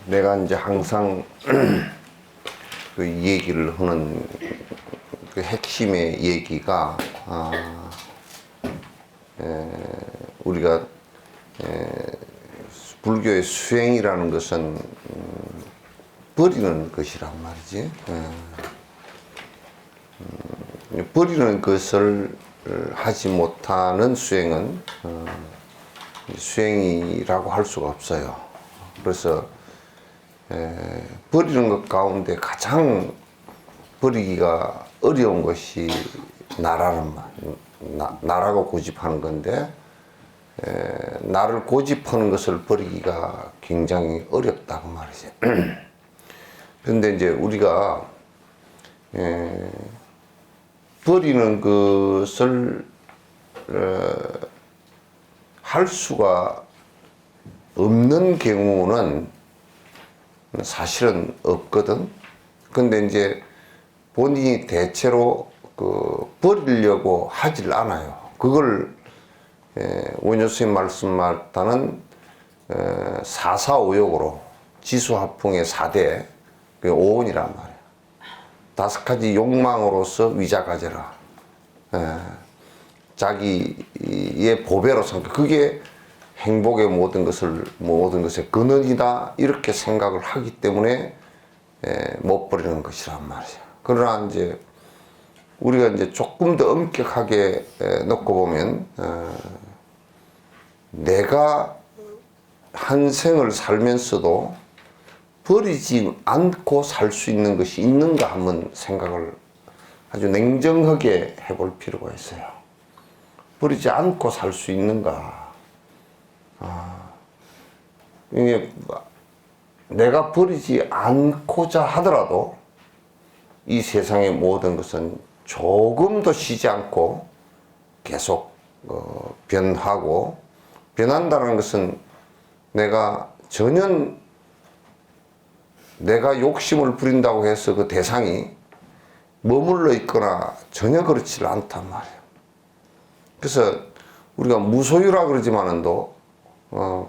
내가 이제 항상 그 얘기를 하는 그 핵심의 얘기가 우리가 불교의 수행이라는 것은 버리는 것이란 말이지. 버리는 것을 하지 못하는 수행은 수행이라고 할 수가 없어요. 그래서 버리는 것 가운데 가장 버리기가 어려운 것이 나라고 고집하는 건데, 나를 고집하는 것을 버리기가 굉장히 어렵다고 말이죠. 그런데 이제 우리가 버리는 것을 할 수가 없는 경우는 사실은 없거든. 근데 이제 본인이 대체로 버리려고 하질 않아요. 그걸 원효 스님 말씀하다는 사사오욕으로 지수화풍의 4대 오온이란 말이에요. 5가지 욕망으로서 위자가져라. 자기의 보배로 생각. 그게 행복의 모든 것의 근원이다, 이렇게 생각을 하기 때문에 못 버리는 것이란 말이에요. 그러나 이제 우리가 이제 조금 더 엄격하게 놓고 보면, 내가 한 생을 살면서도 버리지 않고 살 수 있는 것이 있는가 한번 생각을 아주 냉정하게 해볼 필요가 있어요. 버리지 않고 살 수 있는가. 이게 내가 버리지 않고자 하더라도 이 세상의 모든 것은 조금도 쉬지 않고 계속 변하고, 변한다는 것은 내가 욕심을 부린다고 해서 그 대상이 머물러 있거나 전혀 그렇지 않단 말이에요. 그래서 우리가 무소유라 그러지만도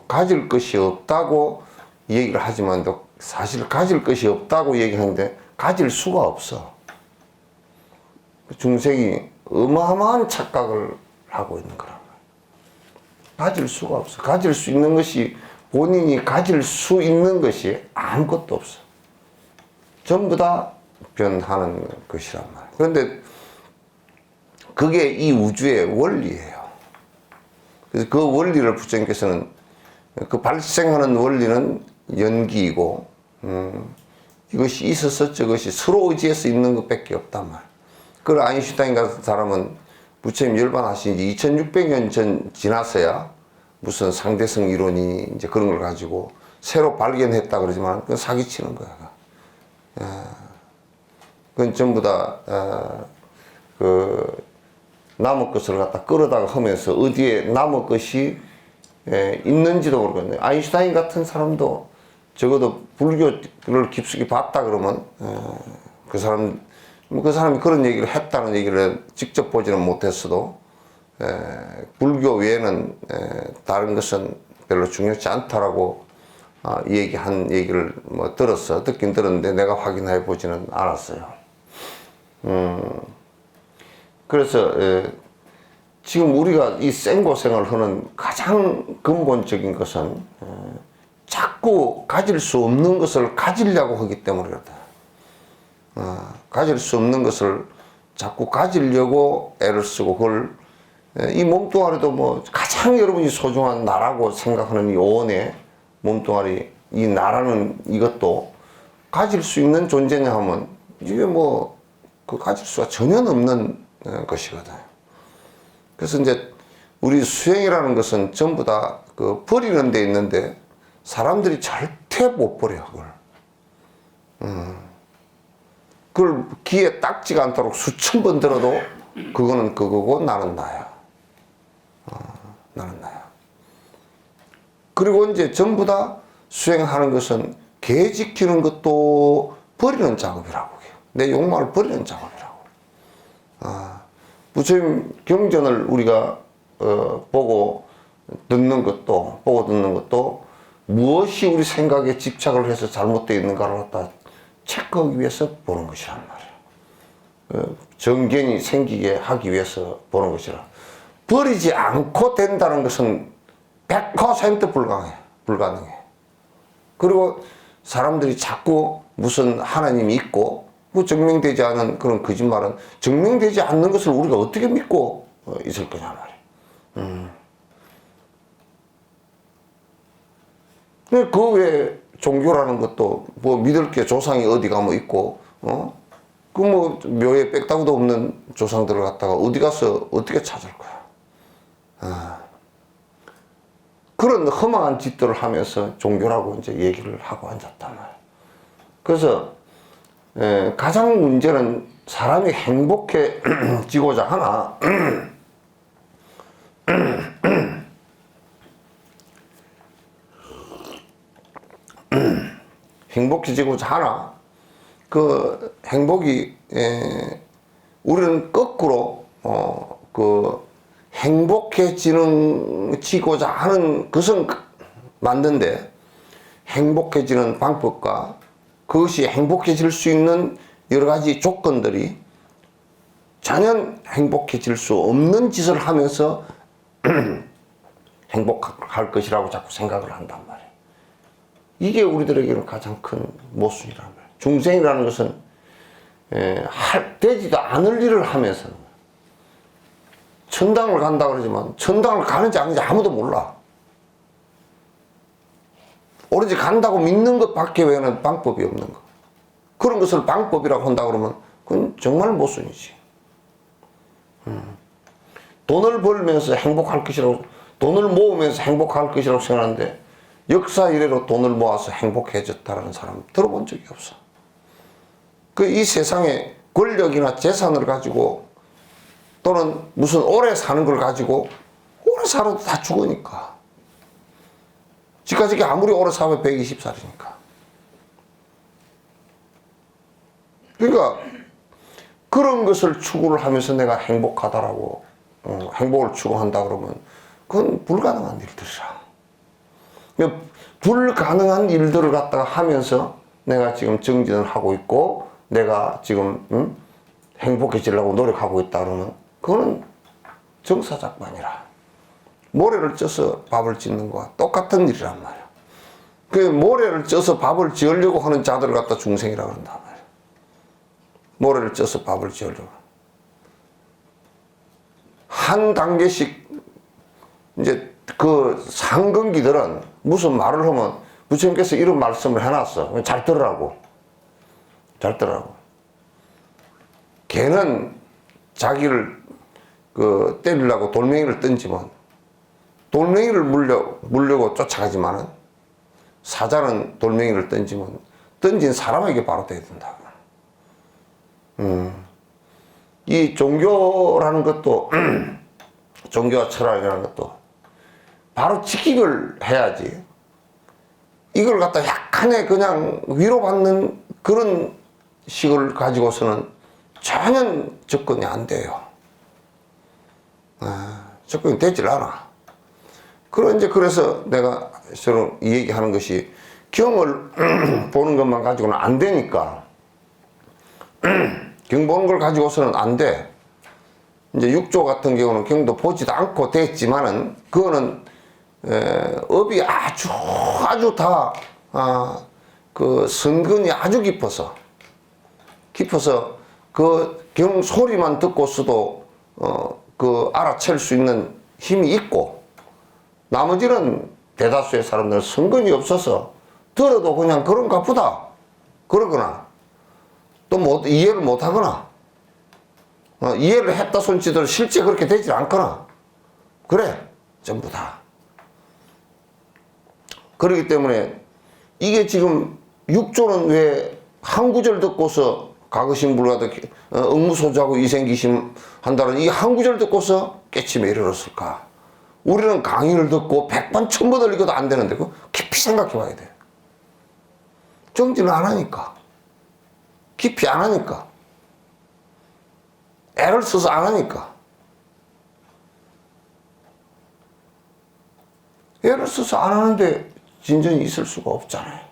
가질 것이 없다고 얘기를 하지만도 사실 가질 것이 없다고 얘기하는데 가질 수가 없어. 중생이 어마어마한 착각을 하고 있는 거란 말이에요. 가질 수가 없어. 가질 수 있는 것이, 본인이 가질 수 있는 것이 아무것도 없어. 전부 다 변하는 것이란 말이에요. 그런데 그게 이 우주의 원리예요. 그래서 그 원리를 부처님께서는, 그 발생하는 원리는 연기이고, 이것이 있어서 저것이 서로 의지해서 있는 것밖에 없단 말이에요. 그 아인슈타인 같은 사람은 부처님 열반하신 지 2600년 전 지나서야 무슨 상대성 이론이 이제 그런 걸 가지고 새로 발견했다 그러지만 그건 사기치는 거야. 그건 전부 다 나무 것을 갖다 끌어다가 하면서 어디에 나무 것이 있는지도 모르겠네. 아인슈타인 같은 사람도 적어도 불교를 깊숙이 봤다 그러면 그 사람이 그런 얘기를 했다는 얘기를 직접 보지는 못했어도 불교 외에는 다른 것은 별로 중요치 않다라고 얘기한 얘기를 듣긴 들었는데 내가 확인해 보지는 않았어요. 그래서 지금 우리가 이 생고생을 하는 가장 근본적인 것은 자꾸 가질 수 없는 것을 가지려고 하기 때문에 그렇다. 가질 수 없는 것을 자꾸 가지려고 애를 쓰고, 그걸 이 몸뚱아리도 가장 여러분이 소중한 나라고 생각하는 이 오온의 몸뚱아리, 이 나라는 이것도 가질 수 있는 존재냐 하면 이게 그 가질 수가 전혀 없는 것이거든. 그래서 이제 우리 수행이라는 것은 전부 다 버리는 데 있는데 사람들이 절대 못 버려, 그걸. 그걸 귀에 딱지가 않도록 수천 번 들어도 그거는 그거고 나는 나야. 나는 나야. 그리고 이제 전부 다 수행하는 것은 개 지키는 것도 버리는 작업이라고 해요. 내 욕망을 버리는 작업이라고. 부처님 경전을 우리가 보고 듣는 것도, 보고 듣는 것도 무엇이 우리 생각에 집착을 해서 잘못되어 있는가를 갖다 체크하기 위해서 보는 것이란 말이야. 정견이 생기게 하기 위해서 보는 것이라. 버리지 않고 된다는 것은 100% 불가능해. 그리고 사람들이 자꾸 무슨 하나님이 있고, 뭐 증명되지 않은 그런 거짓말은 증명되지 않는 것을 우리가 어떻게 믿고 있을 거냐 말이야. 그 외에 종교라는 것도 뭐 믿을 게 조상이 어디가 뭐 있고, 그 뭐 묘에 빽다구도 없는 조상들을 갖다가 어디 가서 어떻게 찾을 거야. 그런 험한 짓들을 하면서 종교라고 이제 얘기를 하고 앉았단 말이야. 그래서 가장 문제는 사람이 행복해지고자 하나 행복해지고자 하나 그 행복이 우리는 거꾸로 그 행복해지고자 하는 것은 맞는데 행복해지는 방법과 그것이 행복해질 수 있는 여러 가지 조건들이 전혀 행복해질 수 없는 짓을 하면서 행복할 것이라고 자꾸 생각을 한단 말이에요. 이게 우리들에게는 가장 큰 모순이란 말이에요. 중생이라는 것은 되지도 않을 일을 하면서 천당을 간다 그러지만 천당을 가는지 아닌지 아무도 몰라. 오로지 간다고 믿는 것밖에 외에는 방법이 없는 거. 그런 것을 방법이라고 한다 그러면 그건 정말 모순이지. 돈을 벌면서 행복할 것이라고, 돈을 모으면서 행복할 것이라고 생각하는데 역사 이래로 돈을 모아서 행복해졌다는 사람 들어본 적이 없어. 그 이 세상에 권력이나 재산을 가지고 또는 무슨 오래 사는 걸 가지고 오래 살아도 다 죽으니까. 지금까지 아무리 오래 살면 120살이니까. 그러니까 그런 것을 추구를 하면서 내가 행복하다라고 행복을 추구한다 그러면 그건 불가능한 일들이라. 그러니까 불가능한 일들을 갖다가 하면서 내가 지금 정진을 하고 있고 내가 지금 행복해지려고 노력하고 있다 그러면 그거는 정사작반이라. 모래를 쪄서 밥을 짓는 거와 똑같은 일이란 말이야. 그 모래를 쪄서 밥을 지으려고 하는 자들을 갖다 중생이라고 한단 말이야. 모래를 쪄서 밥을 지으려고. 한 단계씩 이제 그 상근기들은 무슨 말을 하면 부처님께서 이런 말씀을 해놨어. 잘 들으라고. 잘 들으라고. 걔는 자기를 그 때리려고 돌멩이를 던지면 돌멩이를 물려고 쫓아가지만은 사자는 돌멩이를 던지면 던진 사람에게 바로 돼야 된다. 이 종교라는 것도 종교와 철학이라는 것도 바로 지키기를 해야지. 이걸 갖다 약간의 그냥 위로받는 그런 식을 가지고서는 전혀 접근이 안 돼요. 접근이 되질 않아. 그래서 내가 서로 이 얘기하는 것이 경을 보는 것만 가지고는 안 되니까. 경 보는 걸 가지고서는 안 돼. 이제 6조 같은 경우는 경도 보지도 않고 됐지만은 그거는 업이 아주 다 그 선근이 아주 깊어서 그 경 소리만 듣고서도 그 알아챌 수 있는 힘이 있고 나머지는 대다수의 사람들은 선근이 없어서 들어도 그냥 그런가 보다 그러거나 또 이해를 못하거나 이해를 했다 손치들 실제 그렇게 되지 않거나 그래 전부 다. 그렇기 때문에 이게 지금 6조는 왜 한 구절 듣고서 가거신불가도 응무소주하고 이생기심 한다는 이 한 구절 듣고서 깨침에 이르렀을까? 우리는 강의를 듣고 100번 1000번 읽어도 안 되는데 그거 깊이 생각해 봐야 돼. 정진을 안 하니까. 깊이 안 하니까. 애를 써서 안 하니까. 애를 써서 안 하는데 진전이 있을 수가 없잖아요.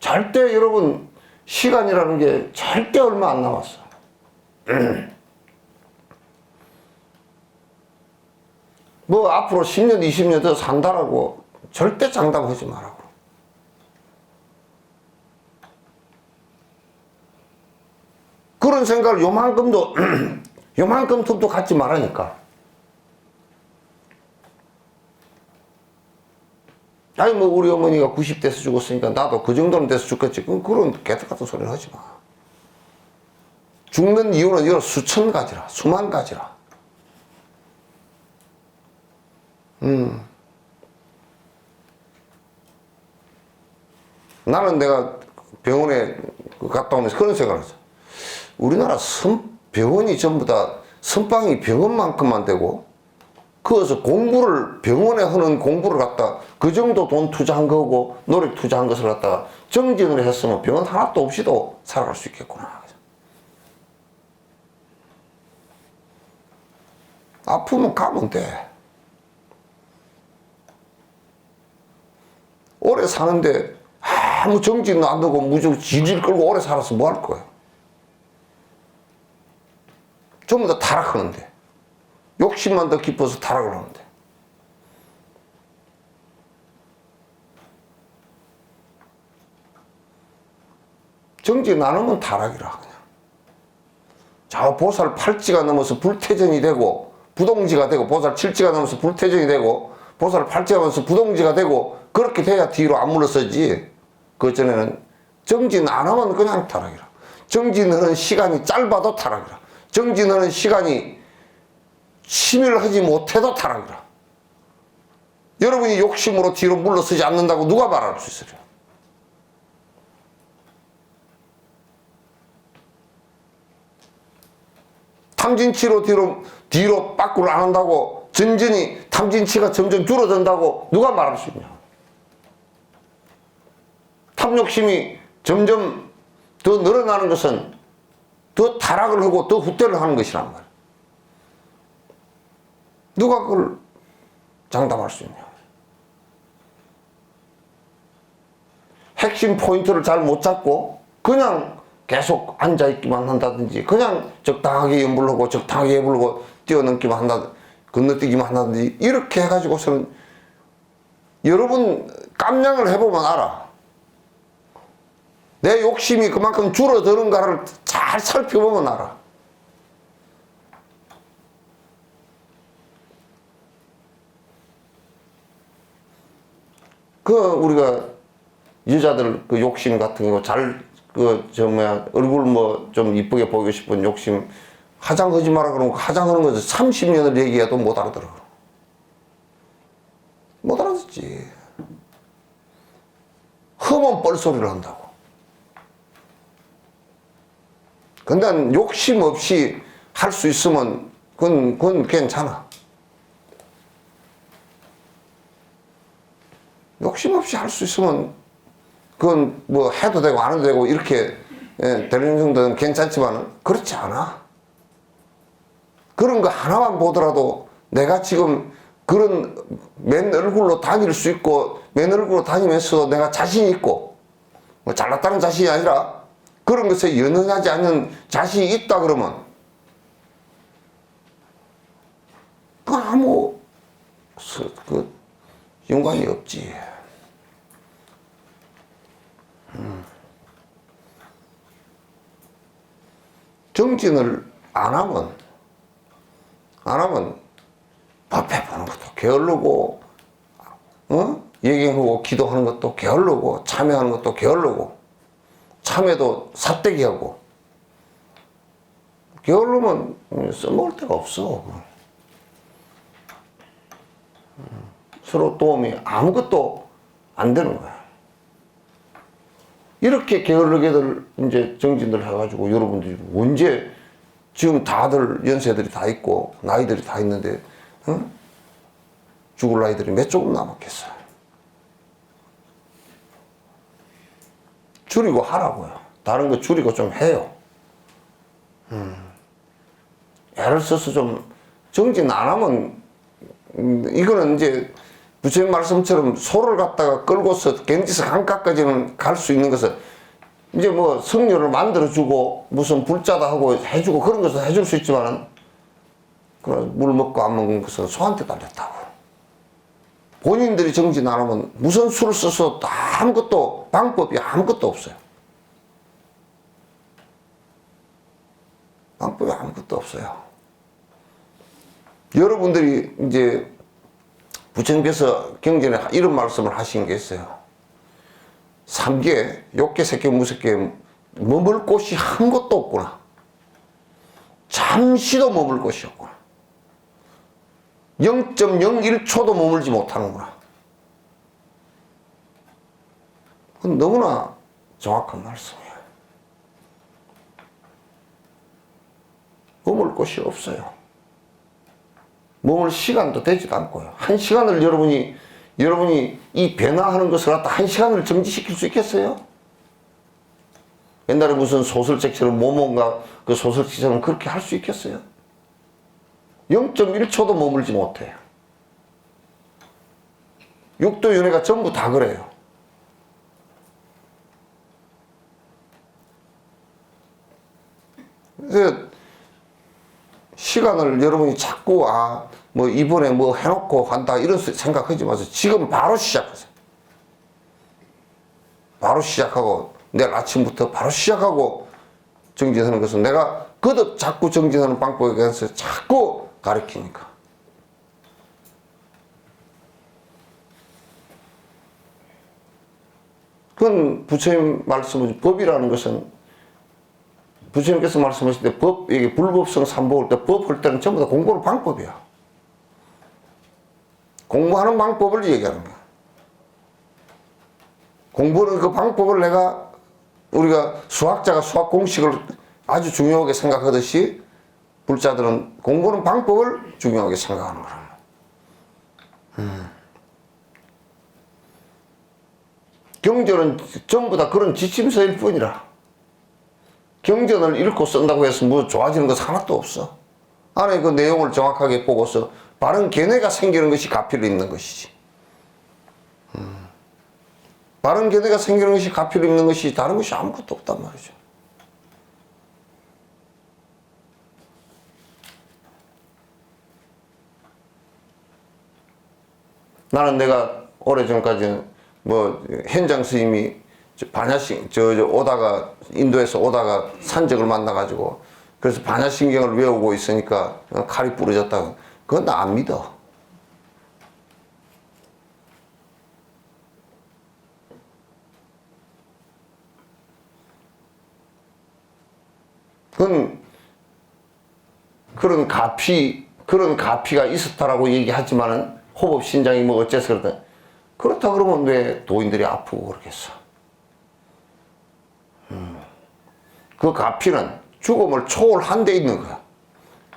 절대 여러분 시간이라는 게 절대 얼마 안 남았어. 뭐 앞으로 10년 20년 더 산다라고 절대 장담하지 말라고. 그런 생각을 요만큼도 요만큼 틈도 갖지 말라니까. 아니 뭐 우리 어머니가 90대에서 죽었으니까 나도 그 정도는 돼서 죽겠지. 그런 개떡 같은 소리는 하지 마. 죽는 이유는 여러 수천 가지라, 수만 가지라. 나는 내가 병원에 갔다 오면서 그런 생각을 했어. 우리나라 병원이 전부 다 선방이 병원만큼만 되고, 그래서 공부를, 병원에 하는 공부를 갖다 그 정도 돈 투자한 거고 노력 투자한 것을 갖다가 정진을 했으면 병원 하나도 없이도 살아갈 수 있겠구나. 아프면 가면 돼. 오래 사는데 아무 정진도 안 되고 무조건 질질 끌고 오래 살아서 뭐 할 거예요? 전부 다 타락하는데, 욕심만 더 깊어서 타락을 하는데. 정진 안 하면 타락이라 그냥. 저 보살 8지가 넘어서 불태전이 되고 부동지가 되고, 보살 7지가 넘어서 불태전이 되고 보살 8지가 넘어서 부동지가 되고, 그렇게 돼야 뒤로 안 물러서지. 그 전에는 정진 안 하면 그냥 타락이라. 정진하는 시간이 짧아도 타락이라. 정진하는 시간이 치밀하지 못해도 타락이라. 여러분이 욕심으로 뒤로 물러서지 않는다고 누가 말할 수 있어요? 탐진치로 뒤로 빠꾸를 안 한다고, 전전이 탐진치가 점점 줄어든다고 누가 말할 수 있냐? 탐욕심이 점점 더 늘어나는 것은 더 타락을 하고 더 후퇴를 하는 것이란 말이야. 누가 그걸 장담할 수 있냐? 핵심 포인트를 잘 못 잡고 그냥 계속 앉아있기만 한다든지, 그냥 적당하게 연불하고 적당하게 해불고 뛰어넘기만 한다든지, 건너뛰기만 한다든지, 이렇게 해가지고서는 여러분 깜냥을 해보면 알아. 내 욕심이 그만큼 줄어드는가를 잘 살펴보면 알아. 우리가 여자들 그 욕심 같은 거 얼굴 뭐 좀 이쁘게 보이고 싶은 욕심, 화장하지 마라 그러면 화장하는 거지 30년을 얘기해도 못 알아들어. 못 알아듣지. 흠은 뻘소리를 한다고. 근데 욕심 없이 할 수 있으면 그건 괜찮아. 욕심 없이 할 수 있으면 그건 뭐 해도 되고 안 해도 되고 이렇게 되는 정도는 괜찮지만, 그렇지 않아. 그런 거 하나만 보더라도 내가 지금 그런 맨 얼굴로 다닐 수 있고, 맨 얼굴로 다니면서도 내가 자신 있고, 뭐 잘났다는 자신이 아니라 그런 것에 연연하지 않는 자신이 있다 그러면 그건 아무 연관이 없지. 정진을 안 하면 법회 보는 것도 게을르고, 예경하고 기도하는 것도 게을르고, 참여하는 것도 게을르고, 참여도 삿대기하고, 게을르면 써먹을 데가 없어. 서로 도움이 아무것도 안 되는 거야. 이렇게 게을르게들 이제 정진들 해가지고 여러분들이 언제, 지금 다들 연세들이 다 있고 나이들이 다 있는데 죽을 나이들이 몇 조금 남았겠어. 줄이고 하라고요. 다른 거 줄이고 좀 해요. 애를 써서 좀 정진 안 하면 이거는 이제 부처님 말씀처럼 소를 갖다가 끌고서 겐지스 강가까지는 갈 수 있는 것은 이제 뭐 성료를 만들어주고 무슨 불자다 하고 해주고 그런 것은 해줄 수 있지만은 물 먹고 안 먹는 것은 소한테 달렸다고. 본인들이 정진 안 하면 무슨 수를 써서 아무것도 방법이 아무것도 없어요. 방법이 아무것도 없어요. 여러분들이 이제 부처님께서 경전에 이런 말씀을 하신 게 있어요. 삼계, 욕계, 색계, 무색계 머물 곳이 한 곳도 없구나. 잠시도 머물 곳이 없구나. 0.01초도 머물지 못하는구나. 그건 너무나 정확한 말씀이에요. 머물 곳이 없어요. 머물 시간도 되지도 않고요. 한 시간을 여러분이 이 변화하는 것을 갖다 한 시간을 정지시킬 수 있겠어요? 옛날에 무슨 소설책처럼 모모인가 그 소설책처럼 그렇게 할 수 있겠어요? 0.1초도 머물지 못해요. 육도윤회가 전부 다 그래요. 그래서 시간을 여러분이 자꾸 뭐 이번에 뭐 해놓고 간다 이런 생각하지 마세요. 지금 바로 시작하세요. 바로 시작하고 내일 아침부터 바로 시작하고 정진하는 것은 내가 거듭 자꾸 정진하는 방법에 대해서 자꾸 가르치니까. 그건 부처님 말씀은 법이라는 것은 부처님께서 말씀하실 때 이게 불법성 삼복을 때 법할 때는 전부 다 공부하는 방법이야. 공부하는 방법을 얘기하는 거야. 공부하는 그 방법을 우리가 수학자가 수학 공식을 아주 중요하게 생각하듯이 불자들은 공부하는 방법을 중요하게 생각하는 거야. 경전은 전부 다 그런 지침서일 뿐이라. 경전을 읽고 쓴다고 해서 뭐 좋아지는 것 하나도 없어. 안에 그 내용을 정확하게 보고서 바른 견해가 생기는 것이 가피로 있는 것이지. 바른 견해가 생기는 것이 가피로 있는 것이 다른 것이 아무것도 없단 말이죠. 나는 내가 오래전까지는 뭐 현장 스님이 반야신 오다가 인도에서 오다가 산적을 만나가지고 그래서 반야신경을 외우고 있으니까 칼이 부러졌다고. 그건 나 안 믿어. 그건 그런 가피가 있었다라고 얘기하지만은 호법신장이 뭐 어째서 그러다. 그렇다 그러면 왜 도인들이 아프고 그러겠어? 그 가피는 죽음을 초월한 데 있는 거야.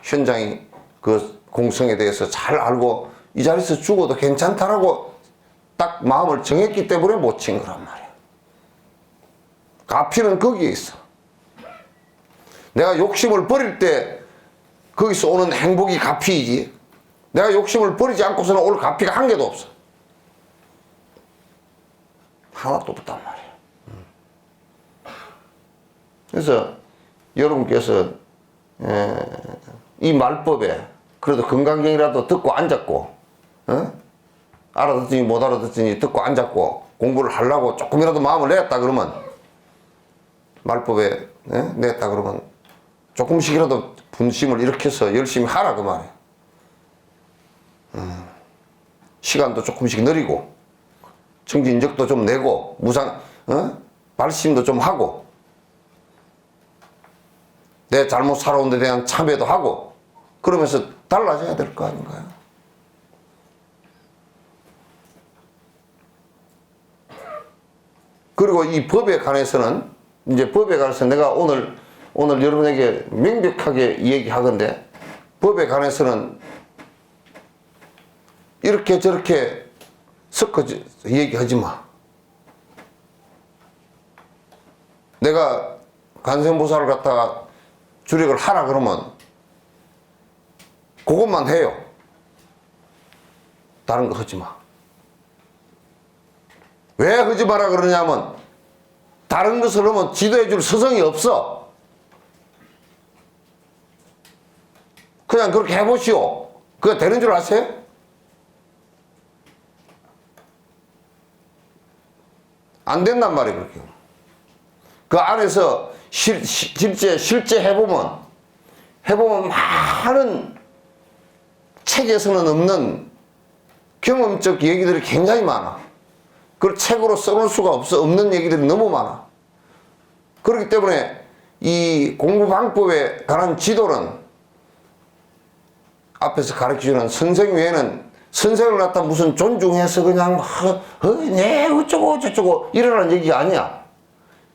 현장이 그 공성에 대해서 잘 알고 이 자리에서 죽어도 괜찮다라고 딱 마음을 정했기 때문에 못 친 거란 말이야. 가피는 거기에 있어. 내가 욕심을 버릴 때 거기서 오는 행복이 가피이지. 내가 욕심을 버리지 않고서는 올 가피가 한 개도 없어. 하나도 없단 말이야. 그래서 여러분께서 이 말법에 그래도 건강경이라도 듣고 앉았고 알아듣더니 못 알아듣더니 듣고 앉았고 공부를 하려고 조금이라도 마음을 냈다 그러면 말법에 냈다 그러면 조금씩이라도 분심을 일으켜서 열심히 하라 그 말이에요. 시간도 조금씩 느리고 정진적도 좀 내고 발심도 좀 하고 내 잘못 살아온 데 대한 참회도 하고 그러면서 달라져야 될 거 아닌가요? 그리고 이 법에 관해서는 이제 법에 관해서 내가 오늘 여러분에게 명백하게 얘기하건대 법에 관해서는 이렇게 저렇게 섞어서 얘기하지 마. 내가 관세음보살을 갖다가 주력을 하라 그러면 그것만 해요. 다른 거 하지 마. 왜 하지 마라 그러냐면 다른 것을 하면 지도해 줄 스승이 없어. 그냥 그렇게 해보시오. 그거 되는 줄 아세요? 안 된단 말이에요. 그렇게. 그 안에서 실제 해보면 많은 책에서는 없는 경험적 얘기들이 굉장히 많아. 그걸 책으로 써놓을 수가 없는 얘기들이 너무 많아. 그렇기 때문에 이 공부 방법에 관한 지도는 앞에서 가르쳐주는 선생 외에는 선생을 갖다 무슨 존중해서 그냥 네 어쩌고 저쩌고 이러라는 얘기가 아니야.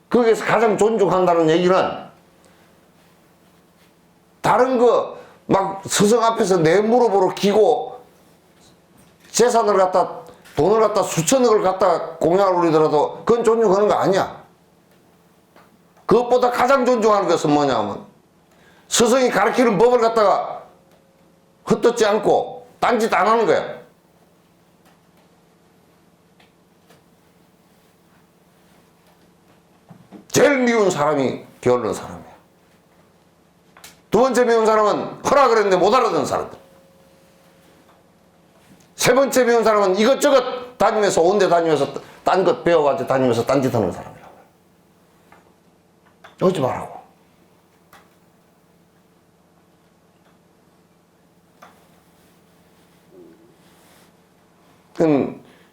거기에서 가장 존중한다는 얘기는 다른 거 막 스승 앞에서 내 무릎으로 기고 재산을 갖다 돈을 갖다 수천억을 갖다 공양을 올리더라도 그건 존중하는 거 아니야. 그것보다 가장 존중하는 것은 뭐냐면 스승이 가르치는 법을 갖다가 헛듣지 않고 딴짓 안 하는 거야. 제일 미운 사람이 게으른 사람이야. 두 번째 미운 사람은 허락을 했는데 못 알아듣는 사람들. 세 번째 미운 사람은 이것저것 다니면서 온데 다니면서 딴 것 배워가지고 다니면서 딴짓 하는 사람이라고. 오지 말라고.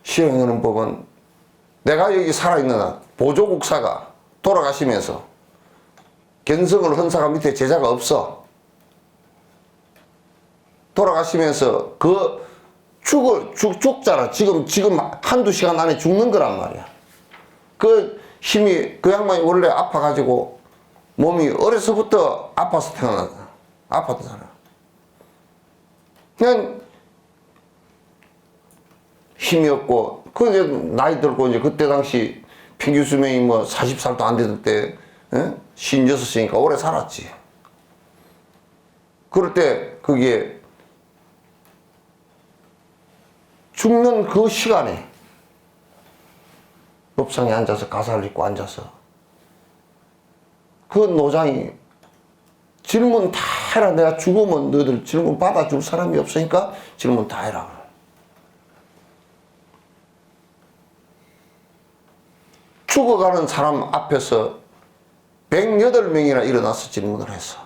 시행하는 법은 내가 여기 살아있는 한 보조국사가 돌아가시면서 견성을 한 사람 밑에 제자가 없어. 돌아가시면서 그 죽잖아. 지금 한두 시간 안에 죽는 거란 말이야. 그 힘이, 그 양반이 원래 아파가지고 몸이 어려서부터 아파서 태어났다. 아팠잖아. 그냥 힘이 없고, 그 이제 나이 들고 이제 그때 당시 평균 수명이 뭐 40살도 안 되던 때, 56이니까 오래 살았지. 그럴 때 그게 죽는 그 시간에 법상에 앉아서 가사를 읽고 앉아서 그 노장이 질문 다 해라. 내가 죽으면 너희들 질문 받아줄 사람이 없으니까 질문 다 해라. 죽어가는 사람 앞에서 108명이나 일어나서 질문을 했어.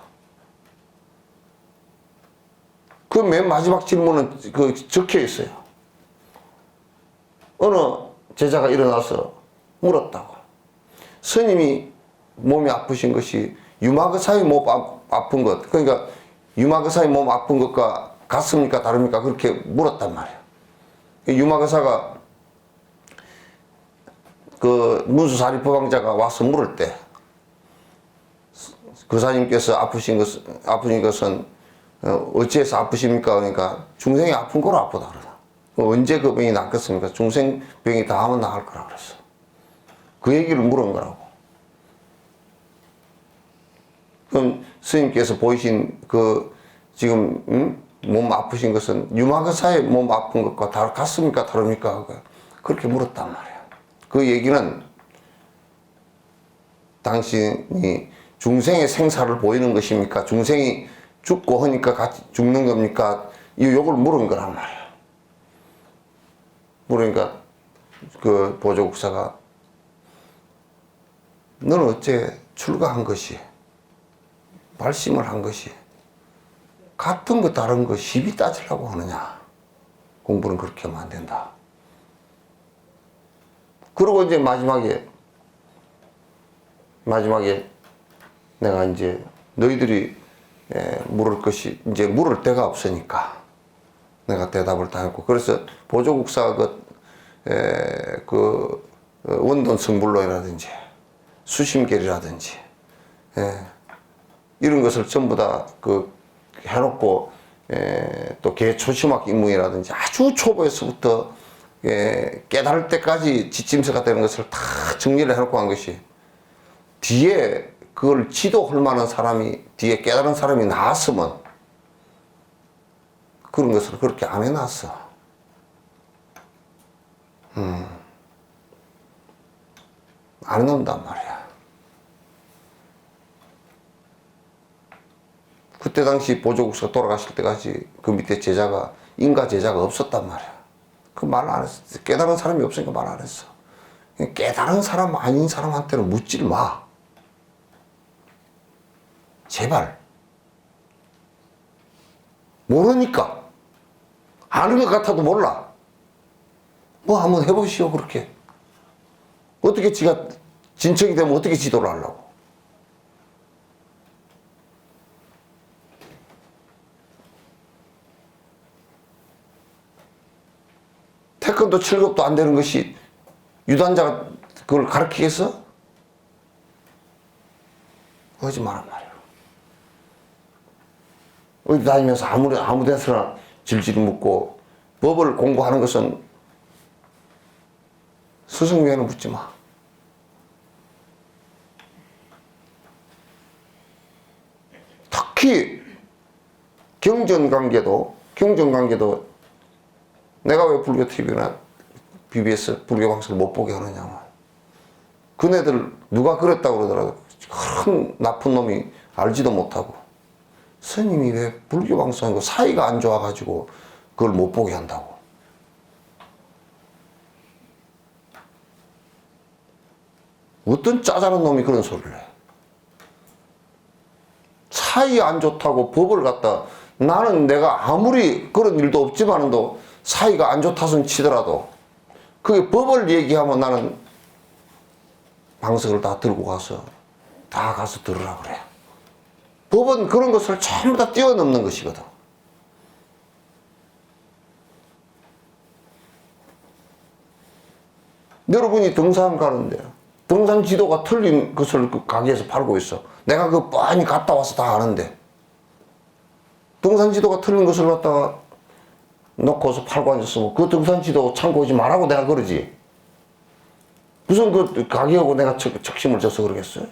그 맨 마지막 질문은 그 적혀 있어요. 어느 제자가 일어나서 물었다고. 스님이 몸이 아프신 것이 유마거사의 몸 아픈 것, 그러니까 유마거사의 몸 아픈 것과 같습니까 다릅니까? 그렇게 물었단 말이에요. 유마거사가 그 문수사리 법왕자가 와서 물을 때 거사님께서 아프신 것은 어찌해서 아프십니까? 그러니까 중생이 아픈 거로 아프다 그러다. 언제 그 병이 낫겠습니까? 중생 병이 다 하면 나을 거라 그랬어. 그 얘기를 물은 거라고. 그럼 스님께서 보이신 그 지금 몸 아프신 것은 유마거사의 몸 아픈 것과 다 같습니까? 다릅니까? 그렇게 물었단 말이야. 그 얘기는 당신이 중생의 생사를 보이는 것입니까? 중생이 죽고 하니까 같이 죽는 겁니까? 이 욕을 물은 거란 말이야. 그러니까 그 보조국사가 너는 어째 출가한 것이, 발심을 한 것이 같은 거 다른 거 시비 따지려고 하느냐. 공부는 그렇게 하면 안 된다. 그리고 이제 마지막에 내가 이제 너희들이 물을 것이 이제 물을 데가 없으니까 내가 대답을 다 했고, 그래서 보조국사가 그 원돈 성불론이라든지 수심결이라든지 이런 것을 전부 다 그 해놓고 또 개초심학 인문이라든지 아주 초보에서부터 깨달을 때까지 지침서가 되는 것을 다 정리를 해놓고 한 것이, 뒤에 그걸 지도할 만한 사람이, 뒤에 깨달은 사람이 나왔으면 그런 것을 그렇게 안 해놨어. 안 넣는단 말이야. 그때 당시 보조국수가 돌아가실 때까지 그 밑에 제자가, 인가 제자가 없었단 말이야. 그 말 안 했어. 깨달은 사람이 없으니까 말 안 했어. 깨달은 사람 아닌 사람한테는 묻질 마. 제발. 모르니까. 아는 것 같아도 몰라. 뭐 한번 해보시오, 그렇게. 어떻게 지가 진척이 되면 어떻게 지도를 하려고. 태권도 7급도 안 되는 것이 유단자가 그걸 가르치겠어? 그러지 말란 말이야. 어디 다니면서 아무 데서나 질질 묻고, 법을 공부하는 것은 스승위에는 묻지 마. 특히 경전관계도 내가 왜 불교 TV나 BBS 불교 방송을 못 보게 하느냐면, 그네들 누가 그랬다고 그러더라도 큰 나쁜 놈이 알지도 못하고, 스님이 왜 불교 방송이고 사이가 안 좋아가지고 그걸 못 보게 한다고. 어떤 짜잘한 놈이 그런 소리를 해. 사이 안 좋다고 법을 갖다, 나는 내가 아무리 그런 일도 없지만도 사이가 안 좋다손 치더라도 그게 법을 얘기하면 나는 방석을 다 들고 가서 다 가서 들으라 그래. 법은 그런 것을 전부 다 뛰어넘는 것이거든. 여러분이 등산 가는데 등산 지도가 틀린 것을 그 가게에서 팔고 있어. 내가 그거 뻔히 갔다 와서 다 아는데 등산 지도가 틀린 것을 갖다가 놓고서 팔고 앉았으면 그 등산 지도 참고하지 말라고 내가 그러지. 무슨 그 가게하고 내가 적심을 져서 그러겠어요?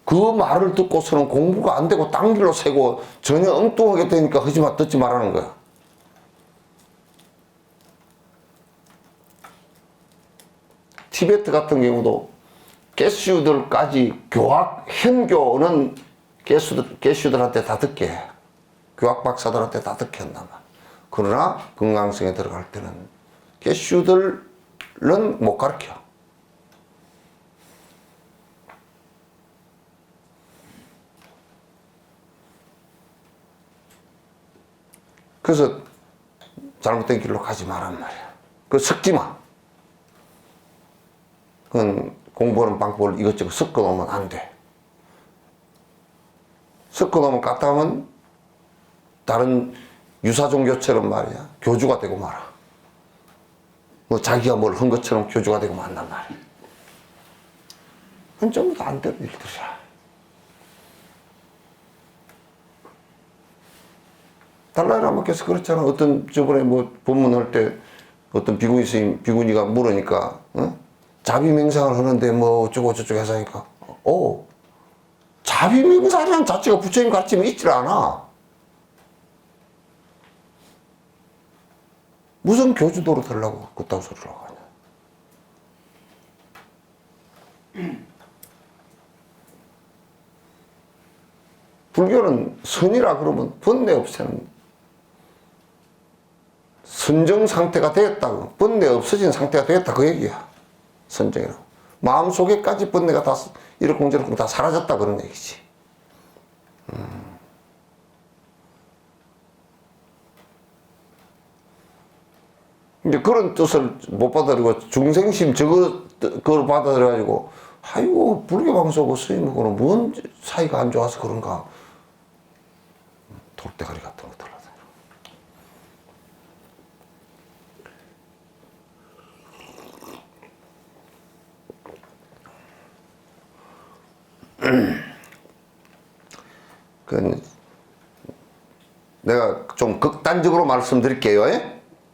그 말을 듣고서는 공부가 안 되고 딴 길로 새고 전혀 엉뚱하게 되니까 하지 마, 듣지 말라는 거야. 티베트 같은 경우도 개슈들까지 현교는 개슈들한테 다 듣게 해. 교학 박사들한테 다 듣게 한단 말이야. 그러나 금강성에 들어갈 때는 개슈들은 못 가르쳐. 그래서 잘못된 길로 가지 말란 말이야. 그 섞지 마. 그건 공부하는 방법을 이것저것 섞어 놓으면 안 돼. 섞어 놓으면 까딱하면 다른 유사 종교처럼 말이야. 교주가 되고 말아. 뭐 자기가 뭘 한 것처럼 교주가 되고 만단 말이야. 그건 전부 다 안 되는 일들이야. 달라이라마께서 그렇잖아. 어떤 저번에 뭐 법문할 때 어떤 비구니가 물으니까 자비명상을 하는데 뭐 어쩌고 저쩌고 해서 하니까 자비명상이라는 자체가 부처님 가르침에 있질 않아. 무슨 교주도로 되려고 그딴 소리를 하고 하냐. 불교는 선이라 그러면 번뇌 없애는 선정 상태가 되었다고, 번뇌 없어진 상태가 되었다 그 얘기야. 선정이라고. 마음속에까지 번뇌가 다 이러쿵저러쿵 다 사라졌다 그런 얘기지. 이제 그런 뜻을 못 받아들이고 중생심 그걸 받아들여가지고 아이고 불교 방송하고 스님하고는 뭔 사이가 안 좋아서 그런가. 돌대가리 같은 것들 그 내가 좀 극단적으로 말씀드릴게요.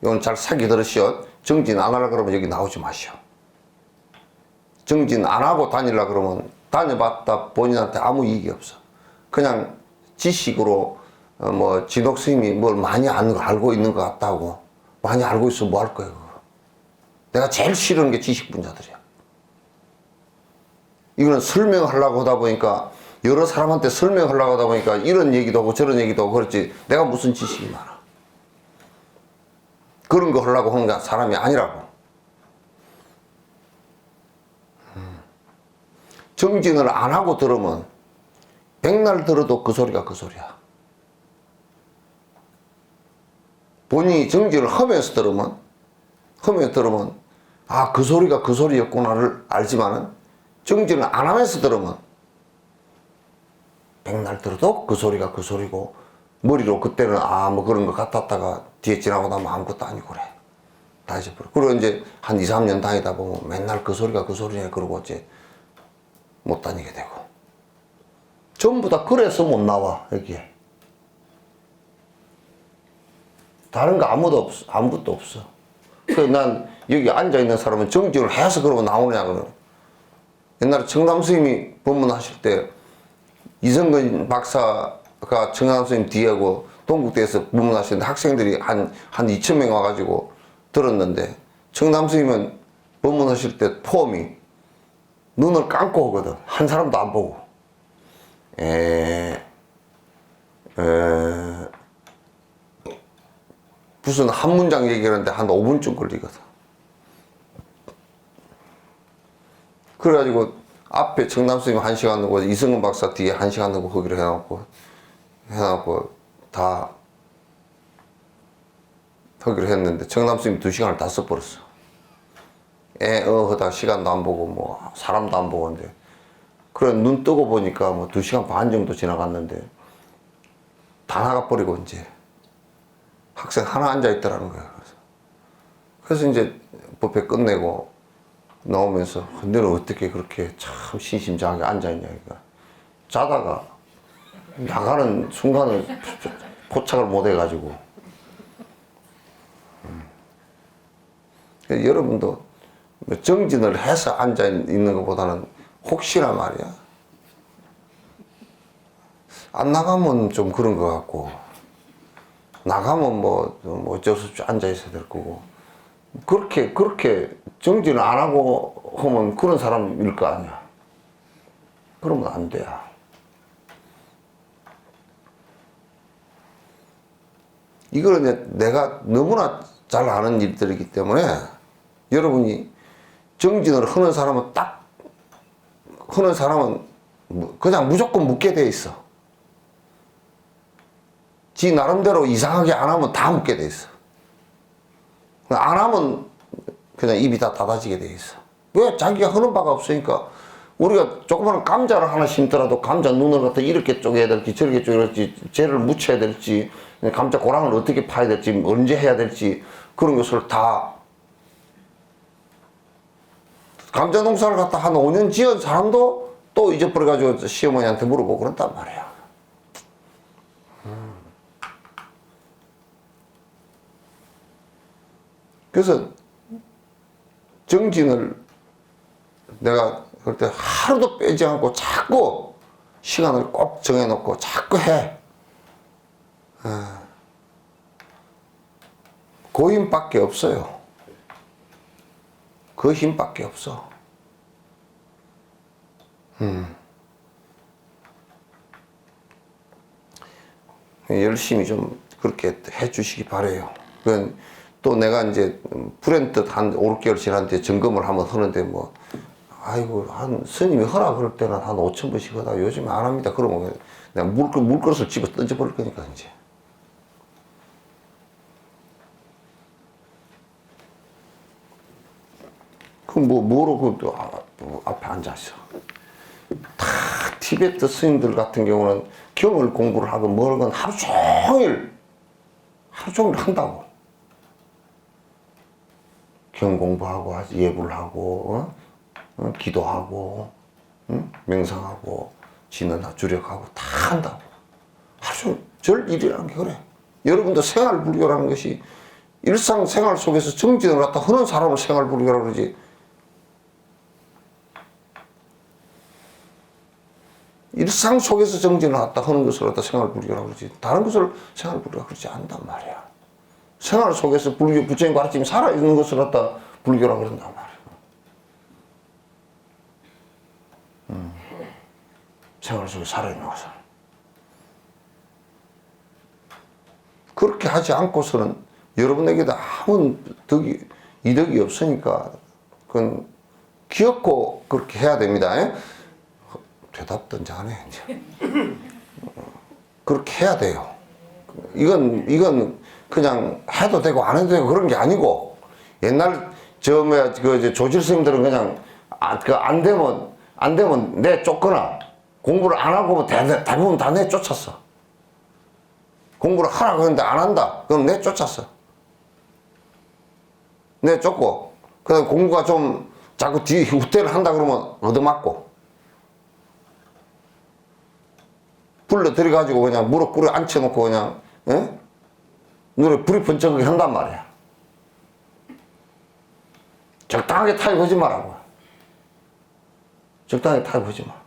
이건 잘 사기 들으시오. 정진 안 하려 그러면 여기 나오지 마시오. 정진 안 하고 다니려 그러면 다녀봤다 본인한테 아무 이익이 없어. 그냥 지식으로 뭐 진옥 스님이 뭘 많이 알고 있는 것 같다고. 많이 알고 있어 뭐 할 거야 그거. 내가 제일 싫은 게 지식 분자들이야. 이거는 설명하려고 하다 보니까 여러 사람한테 설명하려고 하다 보니까 이런 얘기도 하고 저런 얘기도 하고 그렇지 내가 무슨 지식이 많아. 그런 거 하려고 하는 사람이 아니라고. 정진을 안 하고 들으면 백날 들어도 그 소리가 그 소리야. 본인이 정진을 하면서 들으면 아, 그 소리가 그 소리였구나를 알지만은 정진을 안 하면서 들으면 백날 들어도 그 소리가 그 소리고 머리로 그때는 아, 뭐 그런 것 같았다가 뒤에 지나고 나면 아무것도 아니고 그래. 다 잊어버려. 그리고 이제 한 2, 3년 다니다 보면 맨날 그 소리가 그 소리네 그러고 이제 못 다니게 되고. 전부 다 그래서 못 나와, 여기에. 다른 거 아무것도 없어. 그래서 난 여기 앉아있는 사람은 정진을 해서 그러고 나오냐, 그러면. 옛날에 청담 스님이 법문하실 때 이성근 박사가 청담 스님 뒤하고 동국대에서 법문하시는데 학생들이 한 2,000명 와가지고 들었는데 청담 스님은 법문하실 때 폼이 눈을 감고 오거든. 한 사람도 안 보고. 무슨 한 문장 얘기하는데 한 5분쯤 걸리거든. 그래가지고 앞에 청담 스님 1시간 넣고 이성근 박사 뒤에 1시간 넣고 거기를 해놓고 다 거기를 했는데 청담 스님 2시간을 다 써버렸어. 하다 시간도 안 보고 뭐 사람도 안 보고 근데 그래 눈 뜨고 보니까 뭐 2시간 반 정도 지나갔는데 다 나가버리고 이제 학생 하나 앉아 있더라는 거야. 그래서 이제 법회 끝내고 나오면서 너는 어떻게 그렇게 참 신심장하게 앉아 있냐. 그러니까 자다가 나가는 순간을 포착을 못 해가지고. 여러분도 정진을 해서 앉아 있는 것보다는 혹시나 말이야. 안 나가면 좀 그런 것 같고, 나가면 뭐 어쩔 수 없이 앉아 있어야 될 거고, 그렇게 정진을 안 하고 하면 그런 사람일 거 아니야. 그러면 안 돼. 이거는 내가 너무나 잘 아는 일들이기 때문에 여러분이 정진을 하는 사람은 그냥 무조건 묻게 돼 있어. 지 나름대로 이상하게 안 하면 다 묻게 돼 있어. 안 하면 그냥 입이 다 닫아지게 돼 있어. 왜? 자기가 하는 바가 없으니까. 우리가 조그마한 감자를 하나 심더라도 감자 눈을 갖다 이렇게 쪼개야 될지 저렇게 쪼개야 될지 쟤를 묻혀야 될지 감자 고랑을 어떻게 파야 될지 언제 해야 될지 그런 것을 다 감자 농사를 갖다 한 5년 지은 사람도 또 잊어버려가지고 시어머니한테 물어보고 그런단 말이야. 그래서 정진을 내가 그럴 때 하루도 빼지 않고 자꾸 시간을 꼭 정해놓고 자꾸 해. 그 힘밖에 없어요. 그 힘밖에 없어. 열심히 좀 그렇게 해 주시기 바래요. 또 내가 이제 불현듯 한 5, 6개월 지난 뒤에 점검을 한번 하는데 뭐 아이고 한 스님이 하라 그럴 때는 한 5,000번씩 하다 요즘 안 합니다. 그러면 내가 물그릇을 집어 던져버릴 거니까 이제. 그럼 뭐로 앞에 앉아있어. 다 티베트 스님들 같은 경우는 경을 공부를 하건 뭘 하건 하루 종일 한다고. 경 공부하고 예불 하고 기도하고 명상하고 진언하 주력하고 다 한다고. 하루 종일 절 일이라는 게 그래. 여러분도 생활불교라는 것이 일상생활 속에서 정진을 갖다 하는 사람을 생활불교라고 그러지. 일상 속에서 정진을 갖다 하는 것을 갖다 생활불교라고 그러지. 다른 것을 생활불교라고 그러지 않단 말이야. 생활 속에서 불교, 부처님 가르침이 살아있는 것을 갖다 불교라고 그런단 말이야. 생활 속에 살아있는 것을. 그렇게 하지 않고서는 여러분에게도 아무 이득이 없으니까 그건 기억고 그렇게 해야 됩니다. 대답도 이제 안 해. 이제. 그렇게 해야 돼요. 이건 그냥 해도 되고 안 해도 되고 그런 게 아니고 옛날 조실 스님들은 그냥 안 되면 내쫓거나 공부를 안 하고 대부분 다 내쫓았어. 공부를 하라고 했는데 안 한다. 그럼 내쫓았어. 내쫓고 그다음에 공부가 좀 자꾸 후퇴를 한다 그러면 얻어맞고 불러 들여가지고 그냥 무릎 꿇어 앉혀놓고 그냥 눈에 불이 번쩍하게 한단 말이야. 적당하게 타협하지 말라고. 적당하게 타협하지 마.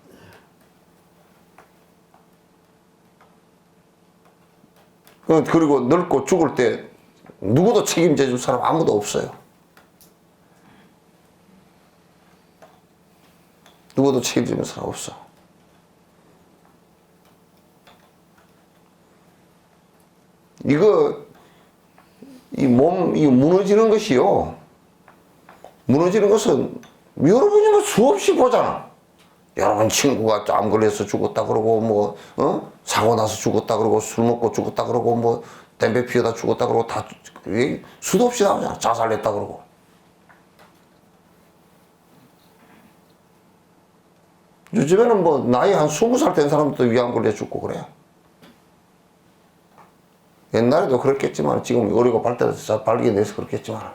그리고 늙고 죽을 때 누구도 책임져 줄 사람 아무도 없어요. 누구도 책임져 줄 사람 없어. 이 무너지는 것이요. 무너지는 것은 여러분이 뭐 수없이 보잖아. 여러분 친구가 암 걸려서 죽었다 그러고 사고 나서 죽었다 그러고 술 먹고 죽었다 그러고 담배 피우다 죽었다 그러고 다 수도 없이 나오잖아. 자살했다 그러고. 요즘에는 나이 한 20살 된 사람도 위암 걸려 죽고 그래요. 옛날에도 그렇겠지만 지금 의료가 발견돼서 그렇겠지만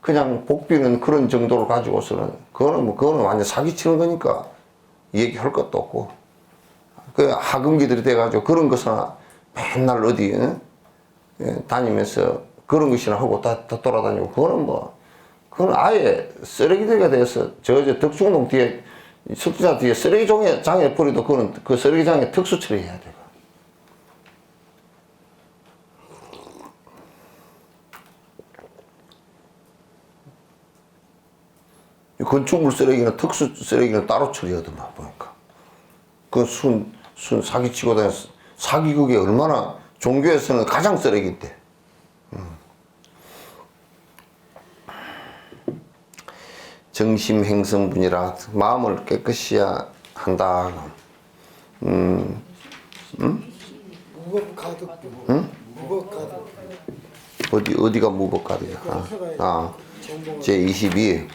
그냥 복비는 그런 정도로 가지고서는 그거는 완전 사기치는 거니까 얘기할 것도 없고 그 하금기들이 돼가지고 그런 것이나 맨날 어디 다니면서 그런 것이나 하고 다 돌아다니고 그건 아예 쓰레기대가 돼서 저 덕중동 뒤에 석주자 뒤에 쓰레기장에 버리도 그거는 그 쓰레기장에 특수 처리해야 돼. 건축물 쓰레기는 특수 쓰레기는 따로 처리하더만 보니까. 그 사기치고 다녀서 사기 그게 얼마나 종교에서는 가장 쓰레기인데. 정심행성분이라 마음을 깨끗이 한다. 무법가득. 무법가득. 어디가 무법가득이야? 제22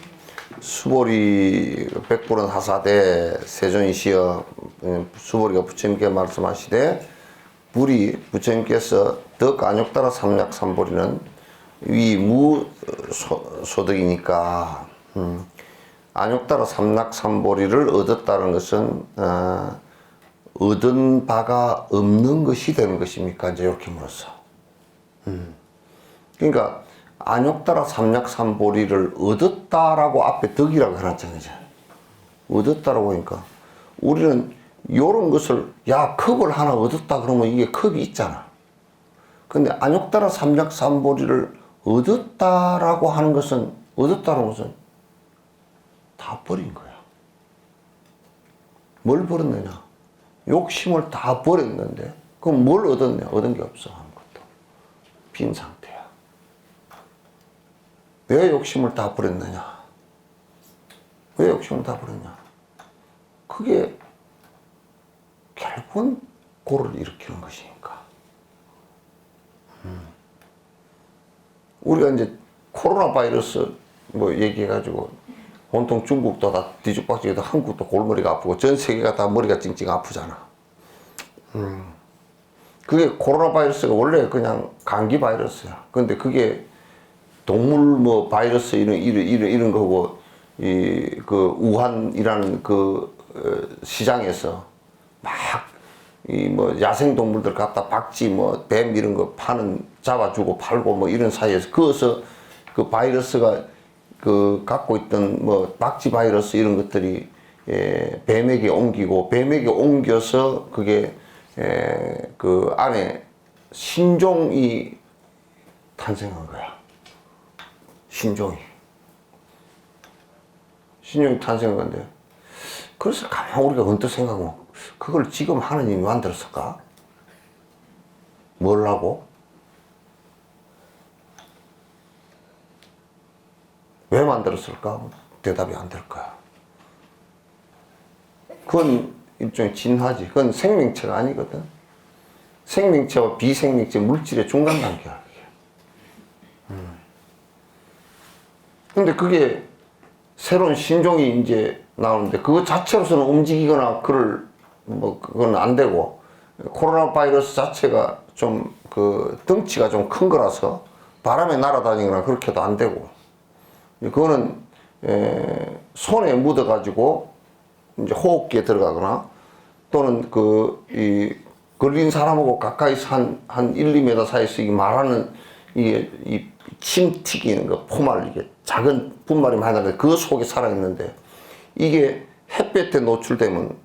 수보리 백불은 하사대 세존이시여 수보리가 부처님께 말씀하시되 불이 부처님께서 덕 안욕따라 삼약삼보리는 위 무소득이니까 안욕따라 삼약삼보리를 얻었다는 것은 얻은 바가 없는 것이 되는 것입니까? 이제 이렇게 물었어. 그러니까 안욕따라 삼약삼보리를 얻었다라고 앞에 덕이라고 해놨잖아요. 얻었다라고 하니까 우리는 요런 것을 컵을 하나 얻었다 그러면 이게 컵이 있잖아. 근데 안욕따라 삼약삼보리를 얻었다라고 하는 것은 다 버린 거야. 뭘 버렸느냐? 욕심을 다 버렸는데 그럼 뭘 얻었냐? 얻은 게 없어. 아무것도. 빈 상태야. 왜 욕심을 다 버렸느냐? 왜 욕심을 다 버렸냐? 그게 결국은 고를 일으키는 것이니까. 우리가 이제 코로나 바이러스 얘기해가지고 온통 중국도 다 뒤죽박죽이고 한국도 골머리가 아프고 전 세계가 다 머리가 찡찡 아프잖아. 그게 코로나 바이러스가 원래 그냥 감기 바이러스야. 근데 그게 동물 바이러스 이런 거고 그 우한이라는 그 시장에서 막 이 뭐 야생 동물들 갖다 박쥐 뭐 뱀 이런 거 파는 잡아주고 팔고 뭐 이런 사이에서 그어서 그 바이러스가 그 갖고 있던 뭐 박쥐 바이러스 이런 것들이 뱀에게 옮기고 뱀에게 옮겨서 그게 그 안에 신종이 탄생한 거야. 신종이 탄생한 건데, 그래서 가만 우리가 언뜻 생각하면 그걸 지금 하느님이 만들었을까? 뭘 하고? 왜 만들었을까? 대답이 안 될 거야. 그건 일종의 진화지. 그건 생명체가 아니거든. 생명체와 비생명체, 물질의 중간 단계야. 근데 그게 새로운 신종이 이제 나오는데 그거 자체로서는 움직이거나 그건 안 되고, 코로나 바이러스 자체가 좀 그 덩치가 좀 큰 거라서 바람에 날아다니거나 그렇게도 안 되고, 그거는 손에 묻어 가지고 이제 호흡기에 들어가거나 또는 이 걸린 사람하고 가까이서 한 1, 2m 사이에서 이 말하는 이 침 튀기는 거, 포말, 이게 작은 분말이 많이 나는데 그 속에 살아있는데, 이게 햇볕에 노출되면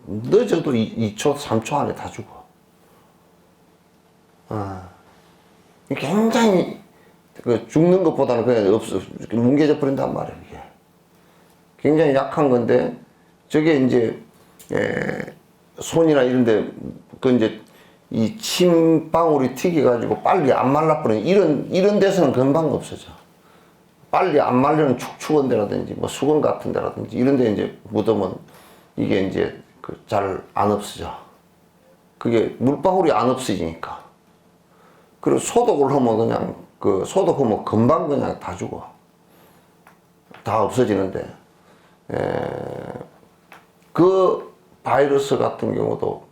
늦어도 2초, 3초 안에 다 죽어. 굉장히 죽는 것보다는 그냥 뭉개져 버린단 말이야, 이게. 굉장히 약한 건데, 저게 이제, 손이나 이런데, 이제, 이 침방울이 튀겨가지고 빨리 안 말라버리는 이런 데서는 금방 없어져. 빨리 안 말리는 축축한 데라든지, 뭐 수건 같은 데라든지, 이런 데 이제 묻으면 이게 이제 잘 안 없어져. 그게 물방울이 안 없어지니까. 그리고 소독을 하면 그냥, 소독하면 금방 그냥 다 죽어. 다 없어지는데, 그 바이러스 같은 경우도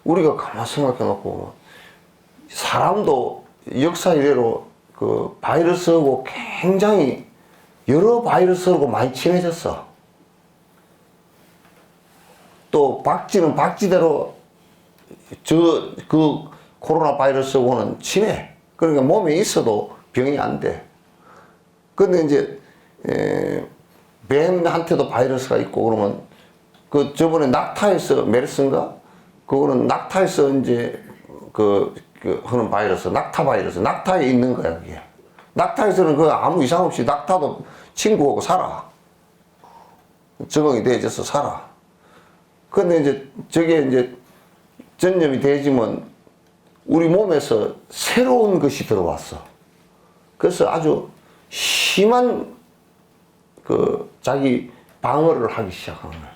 우리가 가만 생각해 놓고, 사람도 역사 이래로 그 바이러스하고 굉장히 여러 바이러스하고 많이 친해졌어. 또 박쥐는 박쥐대로 그 코로나 바이러스하고는 친해. 그러니까 몸에 있어도 병이 안 돼. 근데 이제 뱀한테도 바이러스가 있고 그러면, 저번에 낙타에서 메르스인가? 그거는 낙타에서 이제 하는 바이러스, 낙타 바이러스, 낙타에 있는 거야, 그게. 낙타에서는 아무 이상 없이 낙타도 친구하고 살아. 적응이 돼져서 살아. 근데 이제 저게 이제 전염이 되지만 우리 몸에서 새로운 것이 들어왔어. 그래서 아주 심한 자기 방어를 하기 시작하는 거야.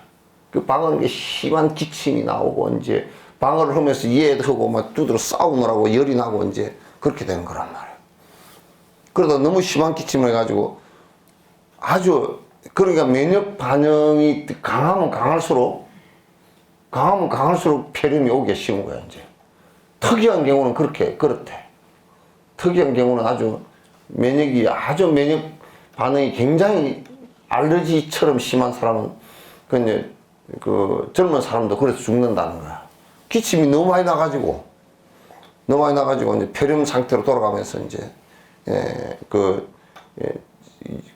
그 방어는 게 심한 기침이 나오고, 이제 방어를 하면서 얘하고 막 두드러 싸우느라고 열이 나고 이제 그렇게 되는 거란 말이야. 그러다 너무 심한 기침을 해가지고 아주, 그러니까 면역 반응이 강하면 강할수록 폐렴이 오기 쉬운 거야, 이제. 특이한 경우는 그렇대. 특이한 경우는 면역 반응이 굉장히 알러지처럼 심한 사람은, 젊은 사람도 그래서 죽는다는 거야. 기침이 너무 많이 나가지고 이제 폐렴 상태로 돌아가면서 이제,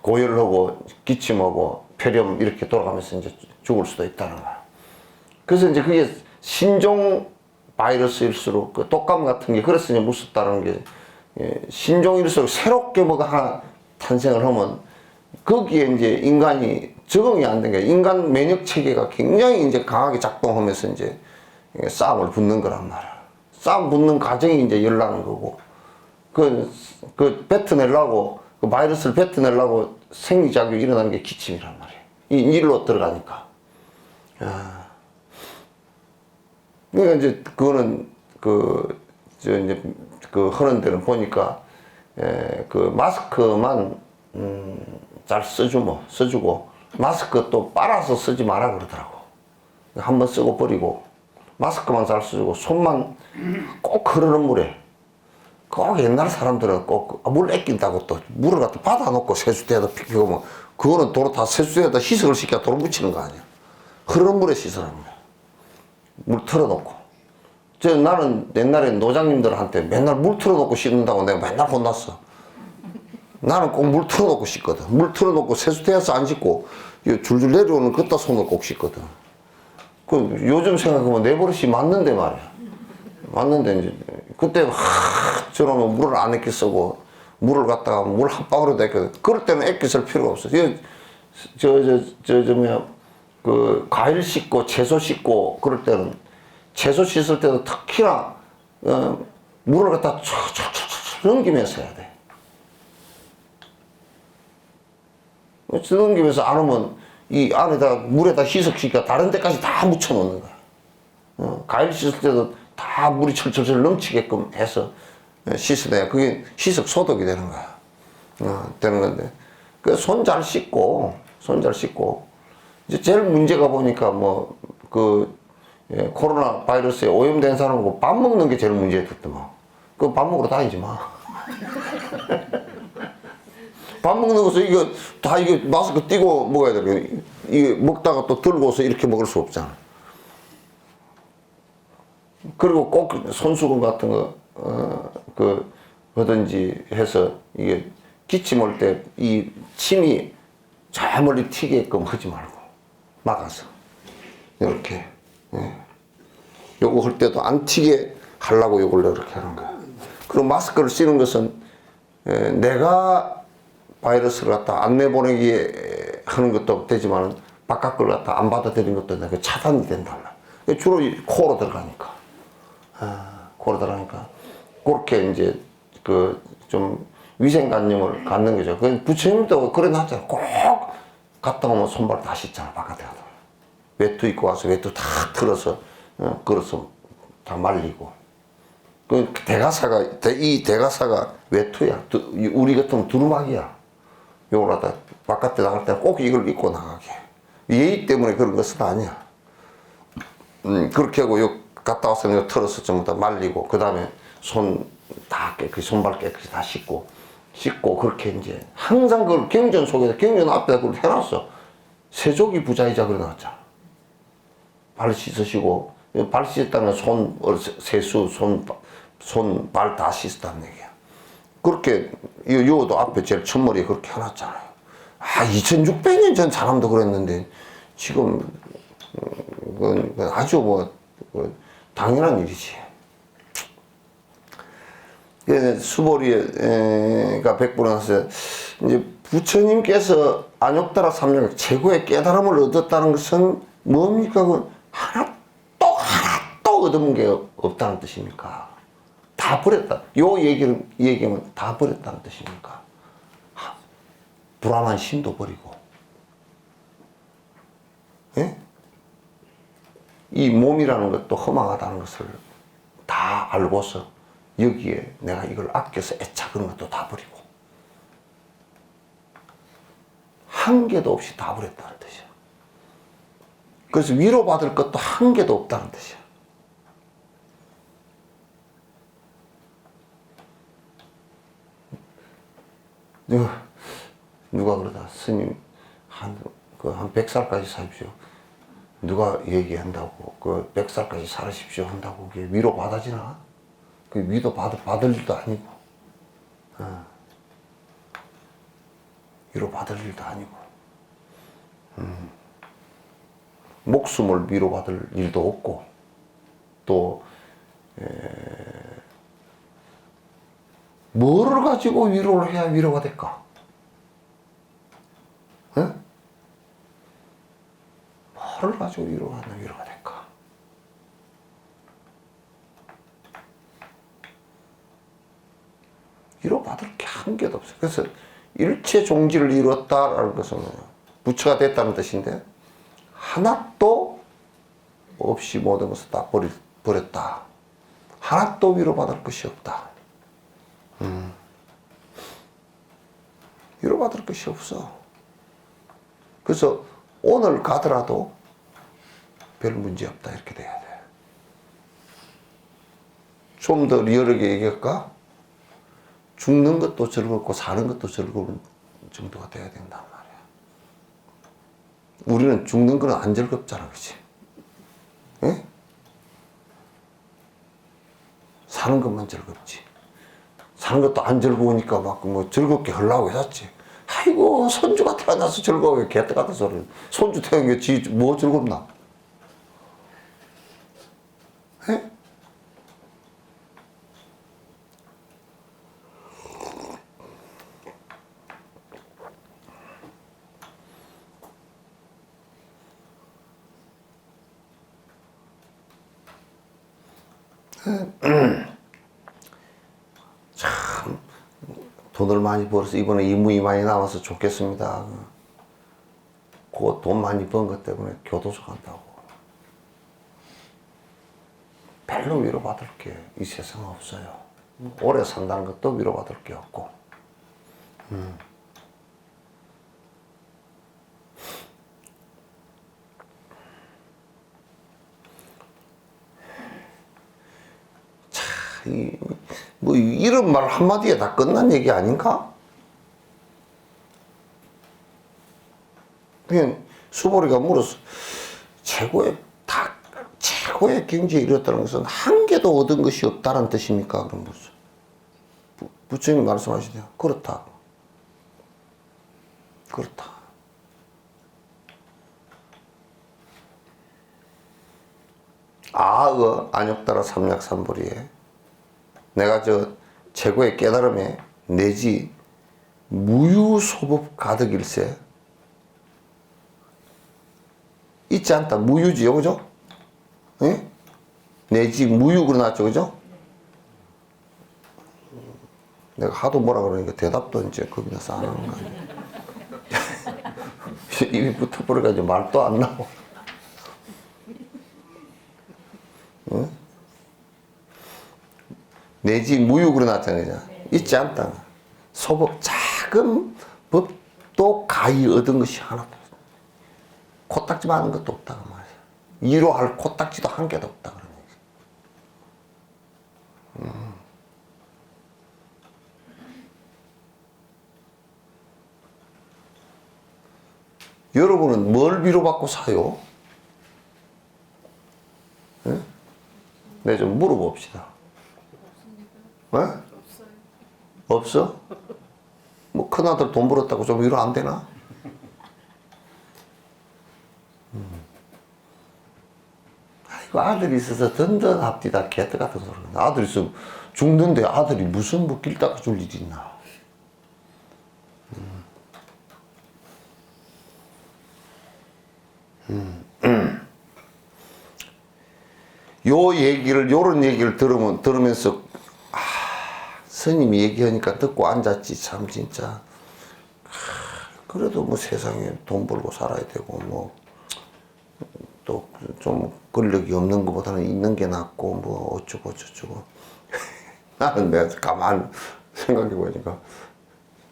고열을 하고 기침하고 폐렴 이렇게 돌아가면서 이제 죽을 수도 있다는 거야. 그래서 이제 그게 신종 바이러스일수록 독감 같은 게 그래서 이제 무섭다는 게, 신종일수록 새롭게 뭐가 하나 탄생을 하면 거기에 이제 인간이 적응이 안 된 거야. 인간 면역 체계가 굉장히 이제 강하게 작동하면서 이제 싸움을 붙는 거란 말이야. 싸움 붙는 과정이 이제 열나는 거고, 뱉어내려고, 바이러스를 뱉어내려고 생리작용이 일어나는 게 기침이란 말이야. 일로 들어가니까. 그러니까 이제 그거는 하는 데는 보니까, 마스크만, 잘 써주고, 마스크 또 빨아서 쓰지 마라 그러더라고. 한번 쓰고 버리고, 마스크만 잘 써주고, 손만 꼭 흐르는 물에, 꼭 옛날 사람들은 꼭 물 아낀다고 또 물을 갖다 받아놓고 세수대에다 피우면, 그거는 도로 다 세수대에다 희석을 시켜 도로 묻히는 거 아니야. 흐르는 물에 씻으랍니다. 물 틀어놓고. 나는 옛날에 노장님들한테 맨날 물 틀어놓고 씻는다고 내가 맨날 혼났어. 나는 꼭 물 틀어놓고 씻거든. 물 틀어놓고 세수대에서 안 씻고 줄줄 내려오는 그따 손을 꼭 씻거든. 요즘 생각하면 내 버릇이 맞는데 말이야. 맞는데 이제 그때 저러면 물을 안 아껴 쓰고 물을 갖다가 물 한 방울에도 아껴. 그럴 때는 아껴 쓸 필요가 없어. 그 과일 씻고 채소 씻고 그럴 때는 채소 씻을 때도 특히나 물을 갖다 촥촥촥 넘기면서 해야 돼. 넘기면서 안 하면 이 안에다 물에다 희석시키니까 다른 데까지 다 묻혀 놓는 거야. 과일 씻을 때도 다 물이 철철철 넘치게끔 해서 씻어내야 그게 희석 소독이 되는 거야. 되는 건데 그 손 잘 씻고 이제 제일 문제가 보니까 코로나 바이러스에 오염된 사람하고 밥 먹는 게 제일 문제였더만. 그 밥 먹으러 다니지 마. 밥 먹는 것을 이거 마스크 띄고 먹어야 돼. 이게 먹다가 또 들고서 이렇게 먹을 수 없잖아. 그리고 꼭 손수건 같은 거, 뭐든지 해서 이게 기침 올 때 이 침이 저 멀리 튀게끔 하지 말고 막아서. 이렇게. 요거 할 때도 안 튀게 하려고 요걸 이렇게 하는 거야. 그리고 마스크를 쓰는 것은 내가 바이러스를 갖다 안 내보내게 하는 것도 되지만 바깥 걸 갖다 안 받아들이는 것도 내가 차단이 된다. 주로 코로 들어가니까. 코로 들어가니까. 그렇게 이제 좀 위생관념을 갖는 거죠. 부처님도 그래 놨잖아. 꼭 갔다 오면 손발 다 씻잖아. 바깥에 가서. 외투 입고 와서 외투 다 틀어서, 걸어서 다 말리고. 이 대가사가 외투야. 우리 같으면 두루마기야. 요걸 갖다 바깥에 나갈 때 꼭 이걸 입고 나가게. 예의 때문에 그런 것은 아니야. 그렇게 하고 요 갔다 와서 요 털어서 전부 다 말리고, 그 다음에 손 다 깨끗이, 손발 깨끗이 다 씻고, 그렇게 이제 항상 그걸 경전 속에서, 경전 앞에다 그걸 해놨어. 세족이 부자이자 그래 놨잖아. 발 씻으시고, 발 씻었다면 세수, 발 다 씻었다는 얘기야. 그렇게, 요도 앞에 제일 첫머리에 그렇게 해놨잖아요. 2600년 전 사람도 그랬는데, 지금, 그건 아주 당연한 일이지. 수보리가 백분하서 이제 부처님께서 안욕다라 삼령 최고의 깨달음을 얻었다는 것은 뭡니까? 하나도 얻은 게 없다는 뜻입니까? 다 버렸다. 요 얘기는 다 버렸다는 뜻입니까? 불안한 신도 버리고, 예? 이 몸이라는 것도 허망하다는 것을 다 알고서 여기에 내가 이걸 아껴서 애착하는 것도 다 버리고, 한 개도 없이 다 버렸다는 뜻이야. 그래서 위로받을 것도 한 개도 없다는 뜻이야. 누가 그러다, 스님, 한 100살까지 사십시오. 누가 얘기한다고, 100살까지 살으십시오 한다고, 그게 위로받아지나? 그 위도 받을 일도 아니고, 위로받을 일도 아니고, 목숨을 위로받을 일도 없고, 또, 뭐를 가지고 위로를 해야 위로가 될까? 뭐를 가지고 위로가 될까? 위로받을 게 한 개도 없어요. 그래서 일체 종지를 이뤘다라는 것은 부처가 됐다는 뜻인데, 하나도 없이 모든 것을 다 버렸다. 하나도 위로받을 것이 없다. 위로받을 것이 없어. 그래서 오늘 가더라도 별 문제 없다, 이렇게 돼야 돼. 좀 더 리얼하게 얘기할까? 죽는 것도 즐겁고 사는 것도 즐거운 정도가 돼야 된단 말이야. 우리는 죽는 건 안 즐겁잖아, 그치? 예? 사는 것만 즐겁지. 사는 것도 안 즐거우니까 막 뭐 즐겁게 하려고 했었지. 아이고, 손주가 태어나서 즐거워요. 개떡 같은 소리. 손주 태어난 게 지 뭐 즐겁나? 예? 참 돈을 많이 벌어서 이번에 이문이 많이 나와서 좋겠습니다. 그 돈 많이 번 것 때문에 교도소 간다고. 별로 위로받을 게 이 세상에 없어요. 오래 산다는 것도 위로받을 게 없고. 뭐 이런 말 한마디에 다 끝난 얘기 아닌가? 그냥 수보리가 물었어. 최고의 경지에 이뤘다는 것은 한 개도 얻은 것이 없다는 뜻입니까? 그런 거죠. 부처님이 말씀하시네요. 그렇다. 그렇다. 안욕따라 삼약삼보리에 내가 최고의 깨달음에 내지 무유소법 가득일세. 있지 않다. 무유지요, 그죠? 예? 내지 무유로 나왔죠, 그죠? 내가 하도 뭐라 그러니까 대답도 이제 겁이 나서 안 하는 거 아니야. 입이 붙어버려가지고 말도 안 나와. 응? 내지 무육으로 나타나잖아. 있지 않다. 소법 작은 법도 가히 얻은 것이 하나도 없어. 코딱지 많은 것도 없다 그 말이야. 이로할 코딱지도 한 개도 없다 그런 얘기. 여러분은 뭘 위로받고 사요? 네? 네, 좀 물어봅시다. 네? 없어? 뭐 큰아들 돈 벌었다고 좀 위로 안 되나? 아이고, 아들이 있어서 든든합디다 개떡 같은 소리. 아들 있으면 죽는데 아들이 무슨 뭐 길 닦아줄 일이 있나? 요런 얘기를 들으면서, 스님이 얘기하니까 듣고 앉았지, 참, 진짜. 그래도 뭐 세상에 돈 벌고 살아야 되고, 뭐, 또 좀 권력이 없는 것보다는 있는 게 낫고, 뭐, 어쩌고 저쩌고. 나는 내가 가만 생각해 보니까,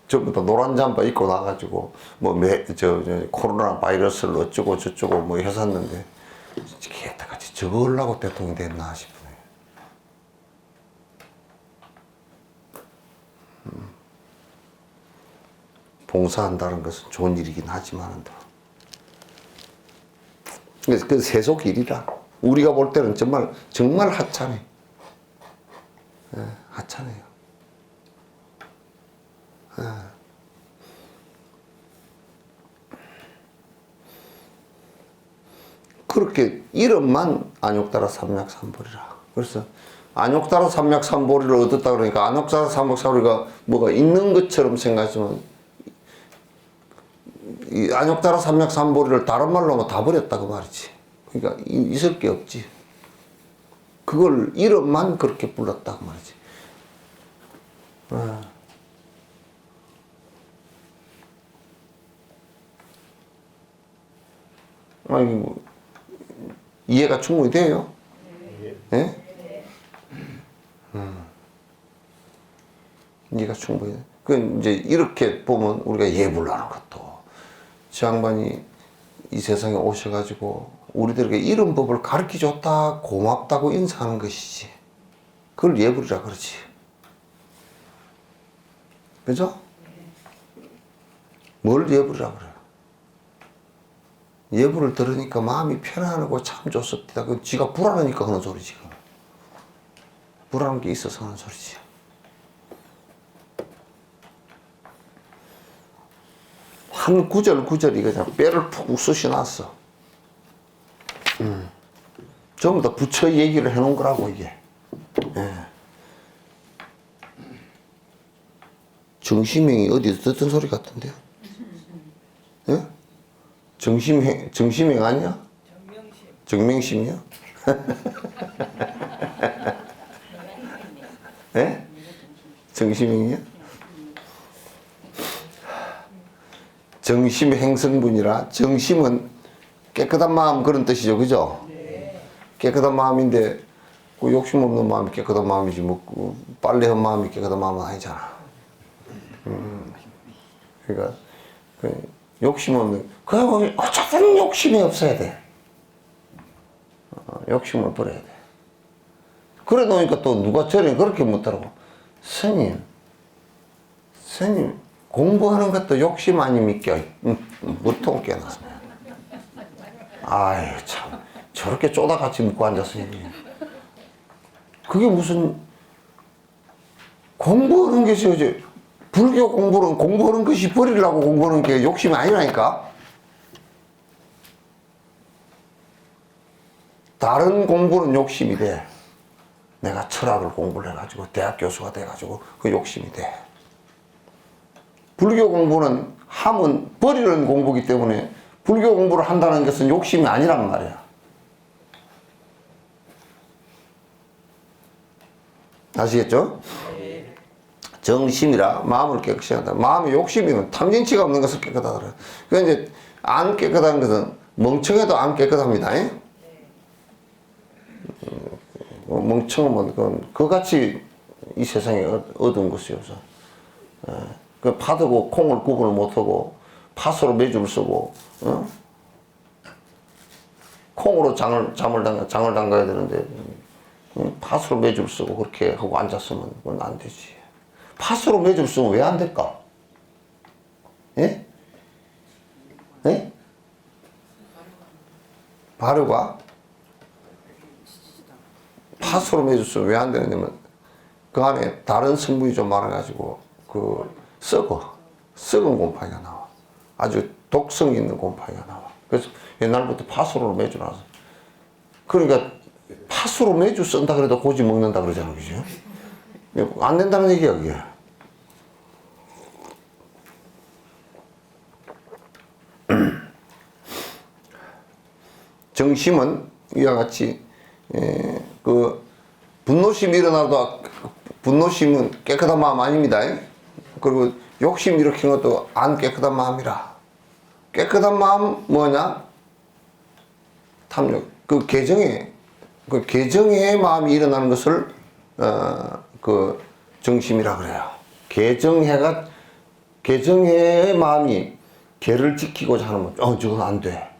전부 다 노란 잠바 입고 나가지고, 뭐, 코로나 바이러스를 어쩌고 저쩌고 뭐 했었는데, 개떡같이 저거 하려고 대통령이 됐나 싶네. 봉사한다는 것은 좋은 일이긴 하지만, 그 세속일이라. 우리가 볼 때는 정말 하찮아. 예, 하찮아요. 예. 그렇게 이름만 안욕따라 삼약삼보리라. 그래서 안욕따라 삼약삼보리를 얻었다 그러니까 안욕따라 삼약삼보리가 뭐가 있는 것처럼 생각하지만 이 안욕따라 삼약삼보리를 다른 말로 하면 다 버렸다 그 말이지. 그러니까 있을 게 없지. 그걸 이름만 그렇게 불렀다 그 말이지. 아니 뭐 이해가 충분히 돼요? 네? 이해가 충분히 돼. 그 이제 이렇게 보면 우리가 예불하는 것도 저 양반이 이 세상에 오셔가지고 우리들에게 이런 법을 가르쳐 줬다 고맙다고 인사하는 것이지. 그걸 예불이라 그러지. 그죠? 뭘 예불이라 그래요? 예불을 들으니까 마음이 편안하고 참 좋습니다. 그 지가 불안하니까 하는 소리지. 불안한 게 있어서 하는 소리지. 한 구절 구절이 그냥 뼈를 푹 쑤셔놨어. 전부 다 부처 얘기를 해놓은 거라고 이게. 예. 정심행이 어디서 듣던 소리 같은데요? 예? 정심행 아니야? 정명심이요? 예? 정심행이요? 정심행성분이라, 정심은 깨끗한 마음 그런 뜻이죠, 그죠? 깨끗한 마음인데 그 욕심 없는 마음이 깨끗한 마음이지 뭐 빨래한 마음이 깨끗한 마음은 아니잖아. 그러니까 욕심 없는, 그 어쨌든 욕심이 없어야 돼. 욕심을 버려야 돼. 그래 놓으니까 또 누가 저래 그렇게 묻더라고. 스님 공부하는 것도 욕심 아닙니까? 무통 깨놨어. 아유 참 저렇게 쪼다같이 묻고 앉았으니 그게 무슨 공부하는 것이 이제 불교 공부는 공부하는 것이 버리려고 공부하는 게 욕심이 아니라니까. 다른 공부는 욕심이 돼. 내가 철학을 공부를 해가지고 대학 교수가 돼가지고 그 욕심이 돼. 불교 공부는 하면 버리는 공부이기 때문에 불교 공부를 한다는 것은 욕심이 아니란 말이야. 아시겠죠? 정심이라 마음을 깨끗이 한다. 마음에 욕심이면 탐진치가 없는 것을 깨끗하더라. 그러니까 이제 안 깨끗한 것은 멍청해도 안 깨끗합니다. 멍청하면 그같이 이 세상에 얻은 것이 없어. 그 파두고 콩을 구분을 못하고 팥으로 매주를 쓰고 콩으로 장을 담가야 되는데 팥으로 매주를 쓰고 그렇게 하고 앉았으면 그건 안 되지. 팥으로 매주를 쓰면 왜 안 될까? 예? 예? 발효가? 팥으로 매주 쓰면 왜 안 되느냐면 그 안에 다른 성분이 좀 많아가지고 썩은 곰팡이가 나와. 아주 독성 있는 곰팡이가 나와. 그래서 옛날부터 팥으로 매주 나서. 그러니까 팥으로 매주 쓴다 그래도 고지 먹는다 그러잖아, 그죠? 안 된다는 얘기야, 그게. 정심은 이와 같이 그 분노심이 일어나도 분노심은 깨끗한 마음 아닙니다. 그리고 욕심 일으키는 것도 안 깨끗한 마음이라. 깨끗한 마음 뭐냐? 탐욕. 그 개정의 마음이 일어나는 것을 그 정심이라 그래요. 개정의 마음이 개를 지키고자 하는 건 저건 안 돼.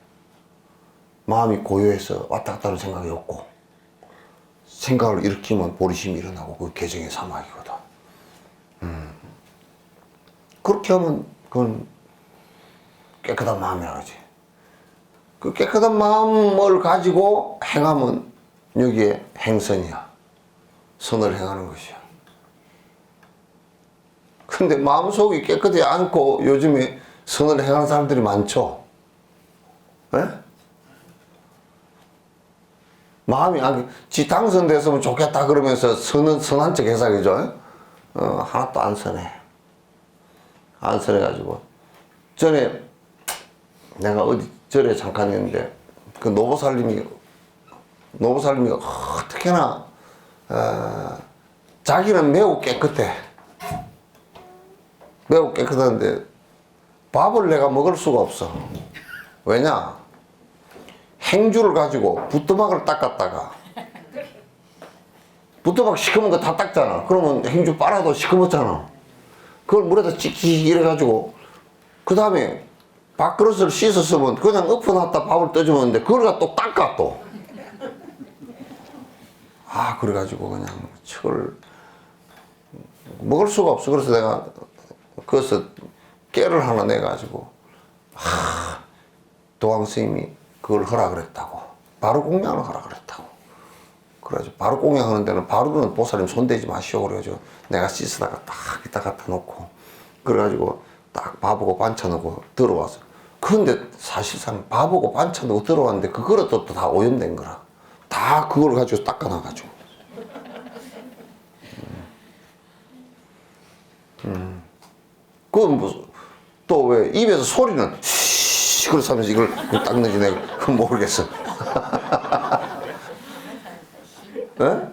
마음이 고요해서 왔다 갔다 하는 생각이 없고 생각을 일으키면 보리심이 일어나고 그 개정의 사막이거든. 그렇게 하면 그건 깨끗한 마음이라 그러지. 그 깨끗한 마음을 가지고 행하면 여기에 행선이야. 선을 행하는 것이야. 근데 마음속이 깨끗하지 않고 요즘에 선을 행하는 사람들이 많죠. 네? 마음이 지 당선됐으면 좋겠다 그러면서 선한 척 해서 그죠? 하나도 안 선해. 안 선해가지고. 전에 내가 어디 절에 잠깐 있는데 그 노보살님이 어떻게나 자기는 매우 깨끗해. 매우 깨끗한데 밥을 내가 먹을 수가 없어. 왜냐? 행주를 가지고 부뚜막을 닦았다가 부뚜막 시커먼 거 다 닦잖아. 그러면 행주 빨아도 시커멓잖아. 그걸 물에다 찍찍 이래가지고 그 다음에 밥그릇을 씻었으면 그냥 엎어놨다 밥을 떠주면 되는데 그걸 또 닦아 또. 그래가지고 그냥 그걸 먹을 수가 없어. 그래서 내가 거기서 깨를 하나 내가지고 도광 스님이 그걸 하라 그랬다고. 바로 공양을 하라 그랬다고. 그래가지고 바로 공양하는 데는 바로는 보살님 손대지 마시오. 그래가지고 내가 씻으다가 딱 이따 갖다 놓고 그래가지고 딱 밥하고 반찬 하고 들어와서. 그런데 사실상 밥하고 반찬 하고 들어왔는데 그 그릇도 다 오염된 거라. 다 그걸 가지고 닦아놔가지고. 그건 뭐, 또 왜 입에서 소리는 쉬 그래서 하면서 이걸 닦는지 내가 그건 모르겠어. 예?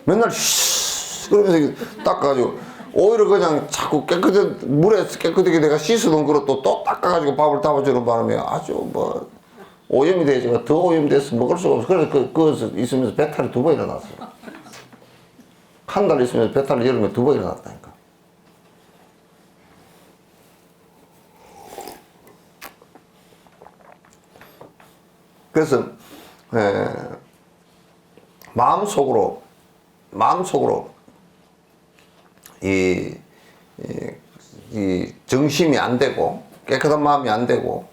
맨날 쉬 그러면서 닦아가지고 오히려 그냥 자꾸 깨끗한 물에 깨끗하게 내가 씻어놓은 그릇도 또 닦아가지고 밥을 담아주는 바람에 아주 뭐 오염이 되지만 더 오염이 돼서 먹을 수가 없어. 그래서 그거 있으면서 배탈이 2번 일어났어. 한 달 있으면서 배탈이 여름에 2번 일어났다니까. 그래서 마음속으로 이 정심이 안 되고 깨끗한 마음이 안 되고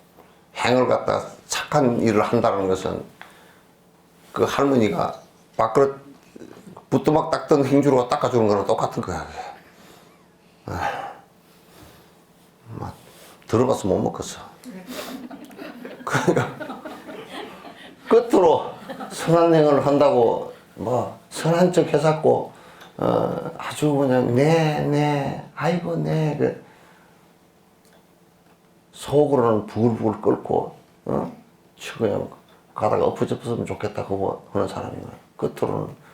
행을 갖다 착한 일을 한다는 것은 그 할머니가 밥그릇 부뚜막 닦던 행주로가 닦아주는 거랑 똑같은 거야. 막 들어봐서 못 먹겠어. 그러니까 끝으로 선한 행을 한다고 뭐 선한 척 해갖고 아주 그냥 아이고 그 속으로는 부글부글 끓고 그냥 가다가 엎어졌으면 좋겠다 그거 하는 사람이면 끝으로는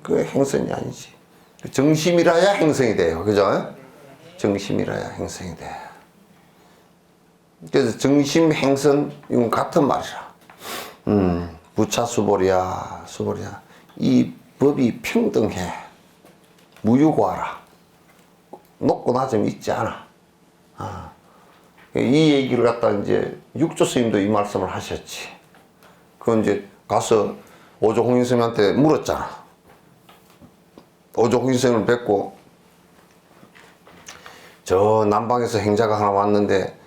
그 행선이 아니지. 정심이라야 행성이 돼요. 그죠? 정심이라야 행성이 돼. 그래서 정심, 행선, 이건 같은 말이라. 부차 수보리야. 이 법이 평등해. 무유고하라. 높고 낮음이 있지 않아. 이 얘기를 갖다 이제 육조 스님도 이 말씀을 하셨지. 그건 이제 가서 오조홍인 스님한테 물었잖아. 오조홍인 스님을 뵙고 저 남방에서 행자가 하나 왔는데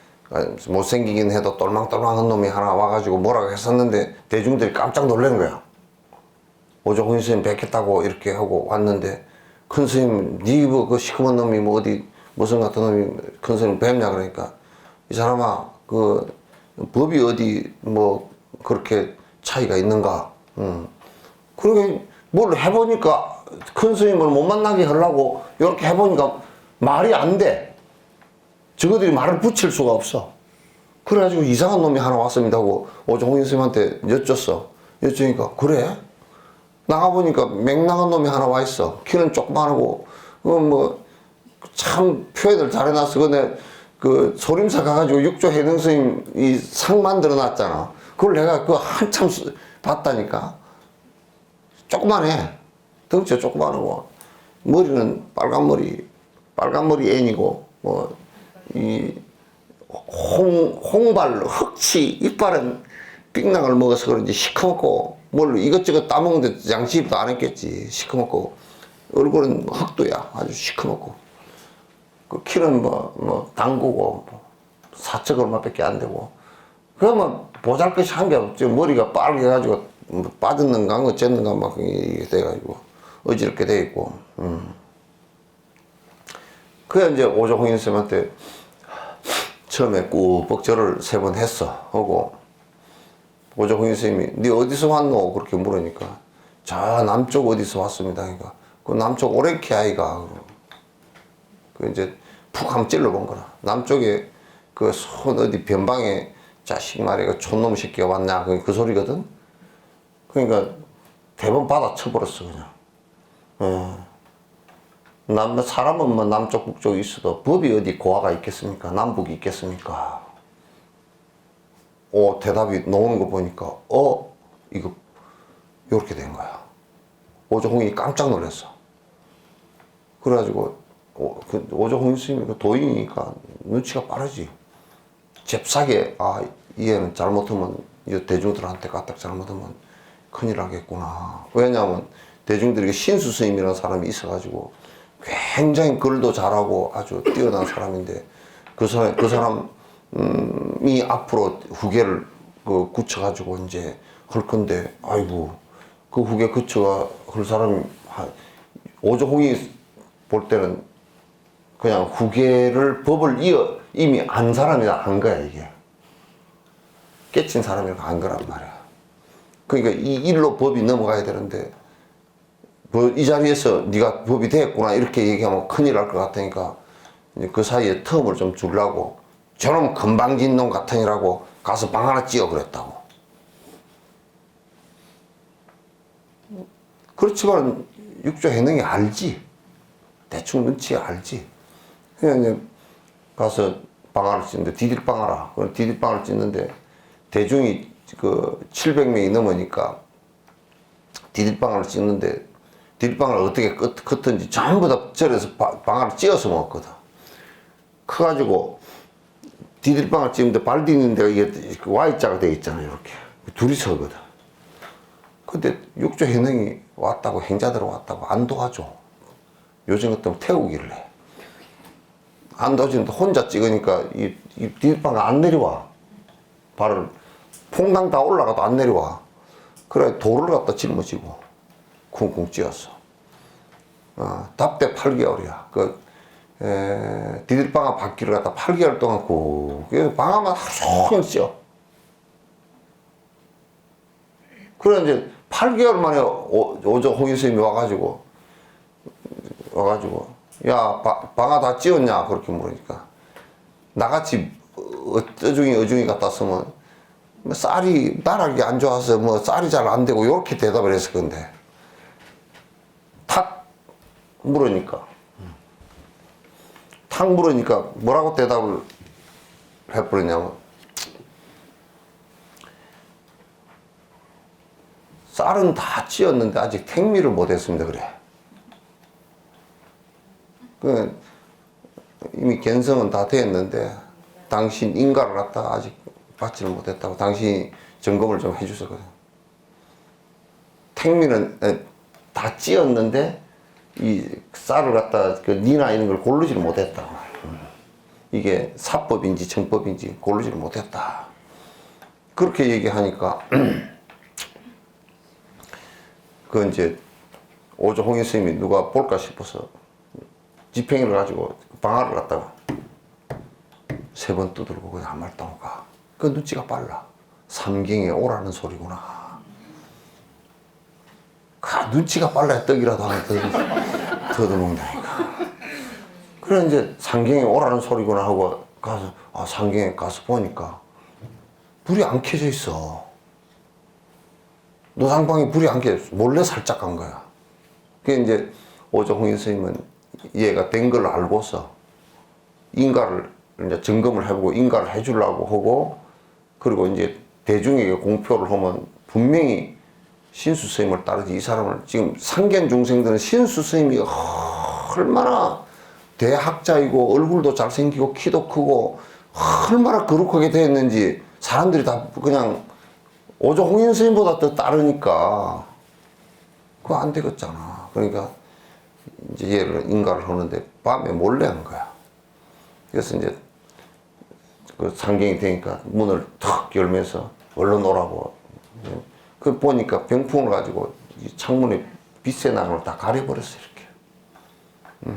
못생기긴 해도 똘망똘망한 놈이 하나 와가지고 뭐라고 했었는데 대중들이 깜짝 놀란 거야. 오조홍인 스님 뵙겠다고 이렇게 하고 왔는데 큰 스님 니 뭐 그 시커먼 놈이 뭐 어디 무슨 같은 놈이 큰 스님 뵙냐 그러니까 이 사람아 그 법이 어디 뭐 그렇게 차이가 있는가. 그러니까 뭘 해보니까 큰 스님을 못 만나게 하려고 이렇게 해보니까 말이 안 돼. 저거들이 말을 붙일 수가 없어. 그래가지고 이상한 놈이 하나 왔습니다 하고 오종훈 스님한테 여쭸어. 여쭈니까 그래? 나가보니까 맹랑한 놈이 하나 와 있어. 키는 조그만하고 뭐 참 표현을 잘해놨어. 근데 그 소림사 가가지고 육조 해능 스님 이 상 만들어 놨잖아. 그걸 내가 그 한참 봤다니까. 조그만해. 덩치가 조그만하고 머리는 빨간머리 애니고 뭐 이 홍발 흑치 이빨은 삑락을 먹어서 그런지 시커멓고 뭘 이것저것 따먹는데 양치도 안 했겠지. 시커멓고 얼굴은 흑도야. 아주 시커멓고 그 키는 뭐 당구고 뭐 사척 얼마밖에 안 되고 그러면 보잘것이 한 게 없지. 머리가 빨개가지고 뭐 빠졌는가 뭐 쨌는가 막 이게 돼가지고 어지럽게 돼 있고. 그래 이제 오조홍인 스님한테 처음에 꾹뻑 절을 3번 했어. 하고 오조홍인 스님이 네 어디서 왔노? 그렇게 물으니까 저 남쪽 어디서 왔습니다. 그러니까 그 남쪽 오랭키 아이가 그 이제 푹 한번 찔러본 거라. 남쪽에 그 손 어디 변방에 자식 말이야 촌놈 새끼가 왔냐 그 소리거든. 그러니까 대번 받아 쳐버렸어 그냥. 사람은 뭐 남쪽 북쪽에 있어도 법이 어디 고아가 있겠습니까? 남북이 있겠습니까? 대답이 나오는 거 보니까 이거 요렇게 된 거야. 오조홍이 깜짝 놀랐어. 그래가지고 오조홍 스님이 도인이니까 눈치가 빠르지. 잽싸게 이 애는 잘못하면 이 대중들한테 까딱 잘못하면 큰일 나겠구나. 왜냐하면 대중들에게 신수 스님이라는 사람이 있어가지고 굉장히 글도 잘하고 아주 뛰어난 사람인데 그 사람 이 앞으로 후계를 그 굳혀가지고 이제 할 건데, 아이고, 그 후계 그쳐가 할 사람이, 오조홍이 볼 때는 그냥 후계를 법을 이미 안 사람이다 한 거야, 이게. 깨친 사람이라고 한 거란 말이야. 그러니까 이 일로 법이 넘어가야 되는데, 뭐 이 자리에서 네가 법이 됐구나 이렇게 얘기하면 큰일 날 것 같으니까 그 사이에 텀을 좀 주려고 저놈 건방진 놈 같으니라고 가서 방 하나 찌어 그랬다고. 그렇지만 육조 해능이 알지. 대충 눈치 알지. 그냥 이제 가서 방 하나 찌는데 디딜방 하라. 그럼 디딜방을 찌는데 대중이 그 700명이 넘으니까 디딜방을 찍는데 디딜방을 어떻게 걷든지 전부 다 절에서 방을 찧어서 먹었거든. 커가지고 디딜방을 찍는데 발 디는 데가 이게 Y자가 되어 있잖아요. 이렇게 둘이 서거든. 근데 육조 현행이 왔다고, 행자들 왔다고 안 도와줘. 요즘 같으면 태우기를 해. 안 도와주는데 혼자 찍으니까 이 디딜방을 안 내려와. 발을 퐁당 다 올라가도 안 내려와. 그래 돌을 갖다 짊어지고 쿵쿵 찧었어. 답대 8개월이야. 디딜방아 바퀴를 갖다 8개월 동안 방아만 하루 종일 찧어. 그래 이제 8개월 만에 오조 홍인 스님이 와가지고 야 방아 다 찧었냐 그렇게 물으니까 나같이 어중이 갖다 쓰면 쌀이 나락이 안 좋아서 뭐 쌀이 잘 안 되고 이렇게 대답을 했을 건데 탁 물으니까 뭐라고 대답을 해버리냐면 쌀은 다 찧었는데 아직 택미를 못했습니다 그래. 이미 견성은 다 됐는데 당신 인가를 갖다가 아직 받지를 못했다고. 당신이 점검을 좀 해주셨거든. 택미는 다 찧었는데 이 쌀을 갖다 그 니나 이런 걸 고르지를 못했다. 이게 사법인지 정법인지 고르지를 못했다. 그렇게 얘기하니까 그 이제 오조 홍인 스님이 누가 볼까 싶어서 지팽이를 가지고 방아를 갖다가 3번 두들고 그냥 한 말도 안 가. 그 눈치가 빨라. 삼경에 오라는 소리구나. 눈치가 빨라야 떡이라도 하나 더듬는다니까. 그래 이제 삼경에 오라는 소리구나 하고 가서 삼경에 가서 보니까 불이 안 켜져 있어. 노상방에 불이 안 켜져 있어. 몰래 살짝 간 거야. 그게 이제 오조 홍인 스님은 얘가 된 걸 알고서 인가를 이제 점검을 해보고 인가를 해주려고 하고, 그리고 이제 대중에게 공표를 하면 분명히 신수 스님을 따르지. 이 사람을 지금 상견 중생들은 신수 스님이 얼마나 대학자이고 얼굴도 잘생기고 키도 크고 얼마나 거룩하게 되었는지 사람들이 다 그냥 오조 홍인 스님보다 더 따르니까 그거 안 되겠잖아. 그러니까 이제 얘를 인가를 하는데 밤에 몰래 한 거야. 그래서 이제 그 상경이 되니까 문을 탁 열면서 얼른 오라고. 그 보니까 병풍을 가지고 창문에 빛의 나를 다 가려버렸어 이렇게.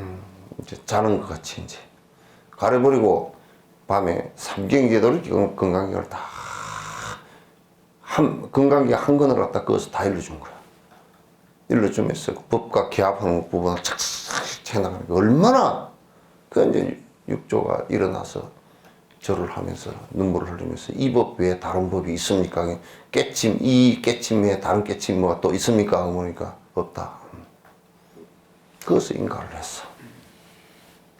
이제 자는 것 같이 이제 가려버리고 밤에 삼경제도 이렇게 건강기를 다 건강기 한 건을 갖다 그어서 다 일러준 거야. 일러주면서 법과 기합하는 부분을 착착 해나가는 거. 얼마나 그 이제 육조가 일어나서 절을 하면서 눈물을 흘리면서 이 법 외에 다른 법이 있습니까? 이 깨침 외에 다른 깨침 뭐가 또 있습니까? 그러니까 없다. 그것을 인가를 했어.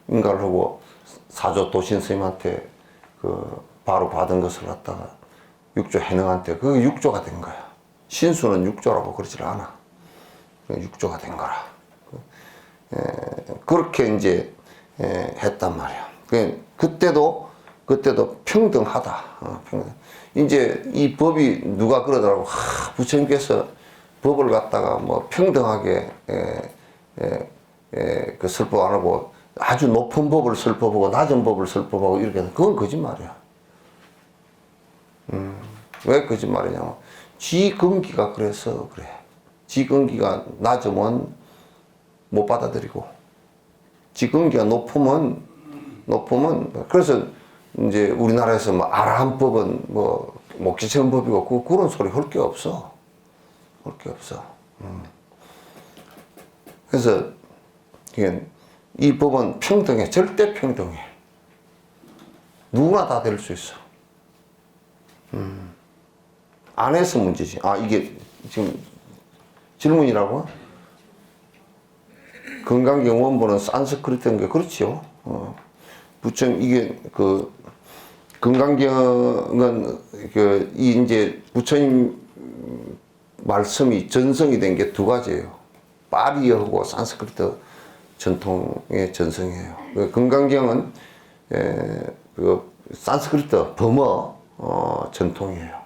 인가를 하고 사조 도신 스님한테 그 바로 받은 것을 갖다가 육조 해능한테 그 육조가 된 거야. 신수는 육조라고 그러질 않아. 육조가 된 거라. 그렇게 이제 했단 말이야. 그때도 평등하다. 평등. 이제 이 법이 누가 그러더라고. 부처님께서 법을 갖다가 뭐 평등하게 그 설법 안 하고 아주 높은 법을 설법하고 낮은 법을 설법하고 이렇게 하는 그건 거짓말이야. 왜 거짓말이냐면 지 근기가 그래서 그래. 지 근기가 낮으면 못 받아들이고 지 근기가 높으면 그래서 이제 우리나라에서 뭐 아라한법은 뭐 목지처음법이고 그런 소리 할 게 없어. 할 게 없어. 그래서 이 법은 평등해. 절대 평등해. 누구나 다 될 수 있어. 안 해서 문제지. 아, 이게 지금 질문이라고? 건강경 원본은 산스크리트인 게 그렇지요. 부처님 이게 건강경은 이 이제 부처님 말씀이 전성이 된 게 두 가지예요. 파리어하고 산스크리트 전통의 전성이에요. 건강경은 산스크리트 범어 전통이에요.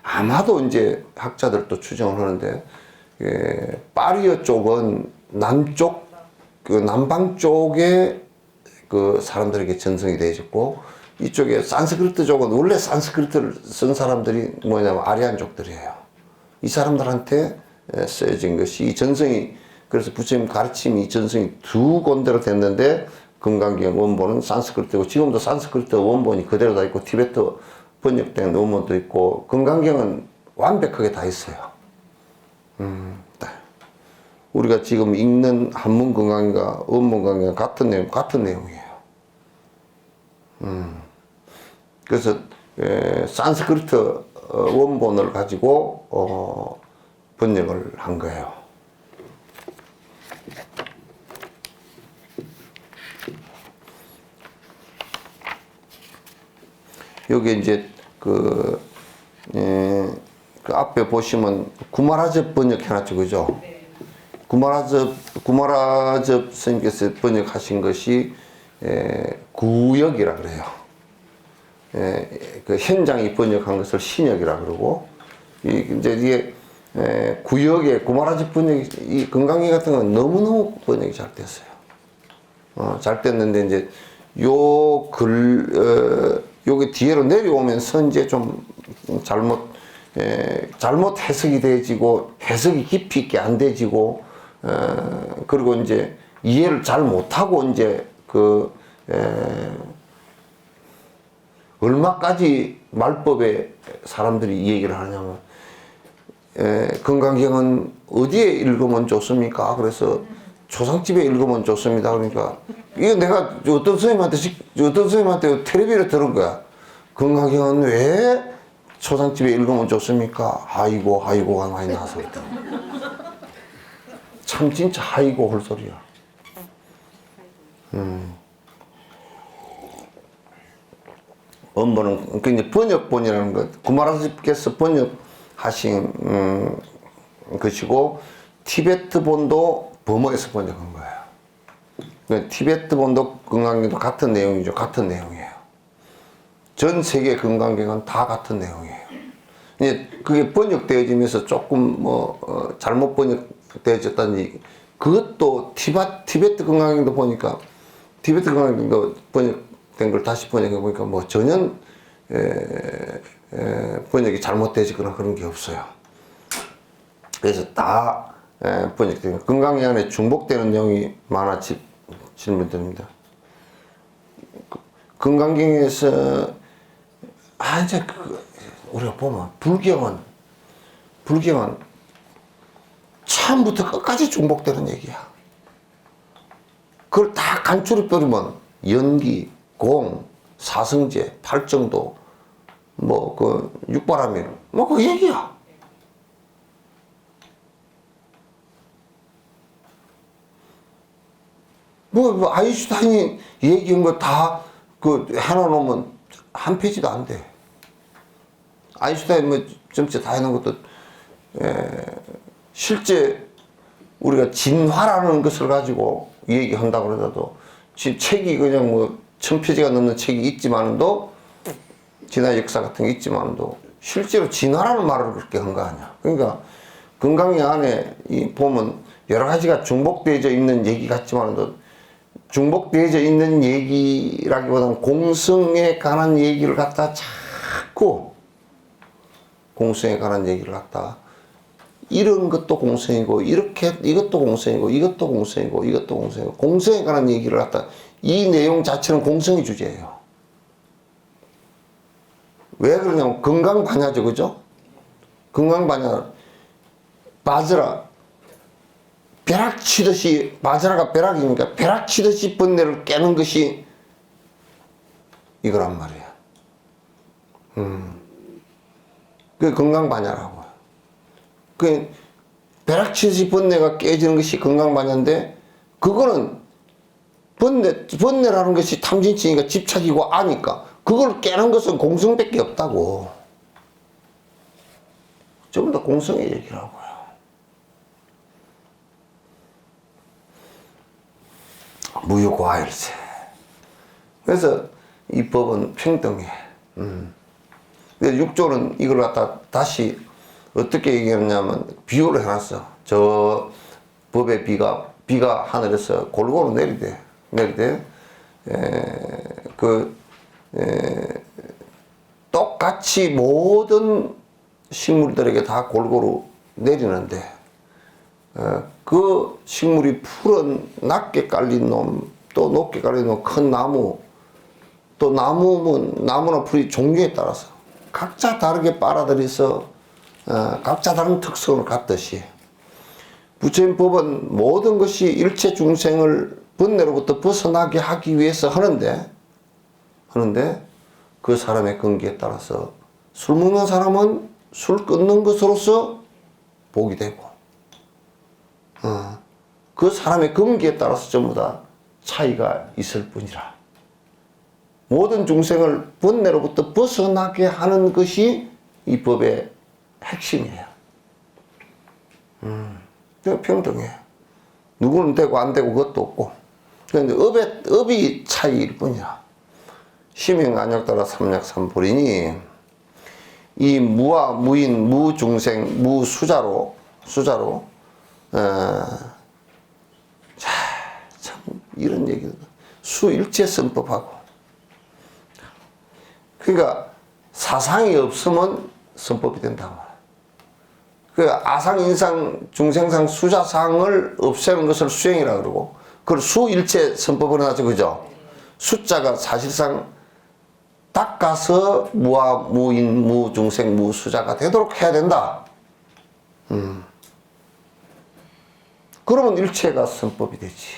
아마도 이제 학자들도 추정을 하는데 파리어 쪽은 남쪽 남방 쪽에 사람들에게 전성이 되어졌고 이쪽에 산스크리트 쪽은 원래 산스크리트를 쓴 사람들이 뭐냐면 아리안족들이에요. 이 사람들한테 쓰여진 것이 이 전성이 그래서 부처님 가르침이 전성이 두 군데로 됐는데 건강경 원본은 산스크리트고 지금도 산스크리트 원본이 그대로 다 있고 티베트 번역된 원본도 있고 건강경은 완벽하게 다 있어요. 우리가 지금 읽는 한문 건강과 원본 건강 같은 내용이에요. 그래서 산스크리트 원본을 가지고 번역을 한 거예요. 여기 이제 그 앞에 보시면 구마라접 번역해놨죠, 그죠? 구마라접 스님께서 번역하신 것이 구역이라 그래요. 그 현장이 번역한 것을 신역이라 그러고 이제 이게 구역의 구마라접 번역 이 건강기 같은 건 너무너무 번역이 잘 됐어요. 잘 됐는데 이제 요게 뒤로 내려오면서 이제 좀 잘못 해석이 되지고 해석이 깊이 있게 안 되지고 그리고 이제 이해를 잘 못하고 이제 얼마까지 말법에 사람들이 이 얘기를 하냐면 건강경은 어디에 읽으면 좋습니까? 그래서 초상집에 읽으면 좋습니다. 그러니까 이거 내가 어떤 선생님한테 텔레비를 들은 거야. 건강경은 왜 초상집에 읽으면 좋습니까? 하이고가 많이 나서 참 진짜 하이고 할 소리야. 원본은 그러니까 번역본이라는 것 구마라집께서 번역하신 것이고 티베트본도 범어에서 번역한 거예요. 그러니까 티베트본도 건강경도 같은 내용이죠. 같은 내용이에요. 전 세계 건강경은 다 같은 내용이에요. 이제 그게 번역되어지면서 조금 잘못 번역되어졌다는 얘기. 그것도 티베트 건강경도 보니까 티베트 건강경도 번역된 걸 다시 번역해 보니까 뭐 전혀 번역이 잘못되지거나 그런 게 없어요. 그래서 다 번역되는 건강경 안에 중복되는 내용이 많아 질문 드립니다. 건강경에서 이제 우리가 보면 불경은 처음부터 끝까지 중복되는 얘기야. 그걸 다 간추려 버리면 연기, 공, 사성제, 팔정도, 육바라밀, 그 얘기야. 아인슈타인이 얘기한 거 다 해놓으면 한 페이지도 안 돼. 아인슈타인 전체 다 해놓은 것도 실제 우리가 진화라는 것을 가지고 얘기한다고 그러더라도 책이 그냥 1000페이지가 넘는 책이 있지만도 진화 역사 같은 게 있지만도 실제로 진화라는 말을 그렇게 한 거 아니야. 그러니까 건강경 안에 보면 여러 가지가 중복되어져 있는 얘기 같지만도 중복되어져 있는 얘기라기보다는 공성에 관한 얘기를 갖다 자꾸 공성에 관한 얘기를 갖다 이런 것도 공성이고 이렇게 이것도 공성이고 이것도 공성이고 이것도 공성이고 공성에 관한 얘기를 갖다 이 내용 자체는 공성의 주제예요. 왜 그러냐면 건강반야죠, 그죠? 건강반야 바즈라 벼락 치듯이 바즈라가 벼락이니까 벼락 치듯이 번뇌를 깨는 것이 이거란 말이야. 그게 건강반야라고. 그 벼락치듯이 번뇌가 깨지는 것이 건강반야인데 그거는 번뇌라는 것이 탐진치니까 집착이고 아니까 그걸 깨는 것은 공성밖에 없다고. 전부 다 공성의 얘기라고요. 무효과일세. 그래서 이 법은 평등해. 근데 육조는 이걸 갖다 다시 어떻게 얘기했냐면 비유를 해놨어. 저 법의 비가 하늘에서 골고루 내리대. 똑같이 모든 식물들에게 다 골고루 내리는데 그 식물이 푸른 낮게 깔린 놈, 또 높게 깔린 놈, 큰 나무, 또 나무나 풀이 종류에 따라서 각자 다르게 빨아들여서 각자 다른 특성을 갖듯이 부처님 법은 모든 것이 일체 중생을 번뇌로부터 벗어나게 하기 위해서 하는데 그 사람의根기에 따라서 술 먹는 사람은 술 끊는 것으로서 복이 되고 그 사람의根기에 따라서 전부 다 차이가 있을 뿐이라 모든 중생을 번뇌로부터 벗어나게 하는 것이 이 법의 핵심이에요. 평등해. 누구는 되고 안 되고 그것도 없고 그런데 업이 차이일 뿐이야. 심행안욕 따라 삼약삼불이니 이 무와 무인, 무중생, 무수자로 참 이런 얘기도 수일체선법하고 그러니까 사상이 없으면 선법이 된다고. 그 아상, 인상, 중생상, 수자상을 없애는 것을 수행이라 그러고 그걸 수일체 선법으로 하죠, 그죠? 숫자가 사실상 닦아서 무와 무인, 무중생, 무수자가 되도록 해야 된다. 그러면 일체가 선법이 되지.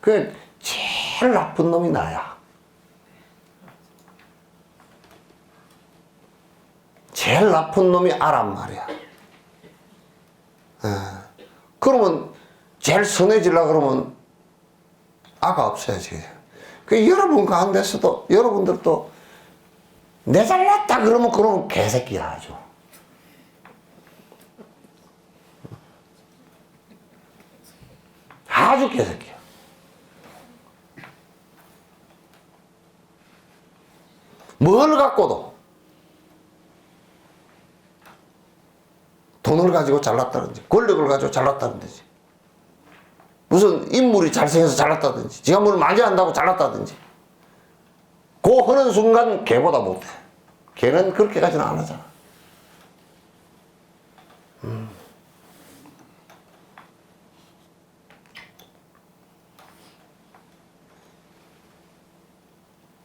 그 제일 나쁜 놈이 나야. 제일 나쁜 놈이 아란 말이야. 그러면 제일 선해지려고 그러면 아가 없어야지. 그 여러분 가운데서도 여러분들도 내 잘났다 그러면 개새끼야 아주. 아주 개새끼야. 뭘 갖고도 돈을 가지고 잘났다든지 권력을 가지고 잘났다든지 무슨 인물이 잘생겨서 잘났다든지 지가 뭘 많이 한다고 잘났다든지 그 하는 순간 걔보다 못해. 걔는 그렇게까지는 안 하잖아.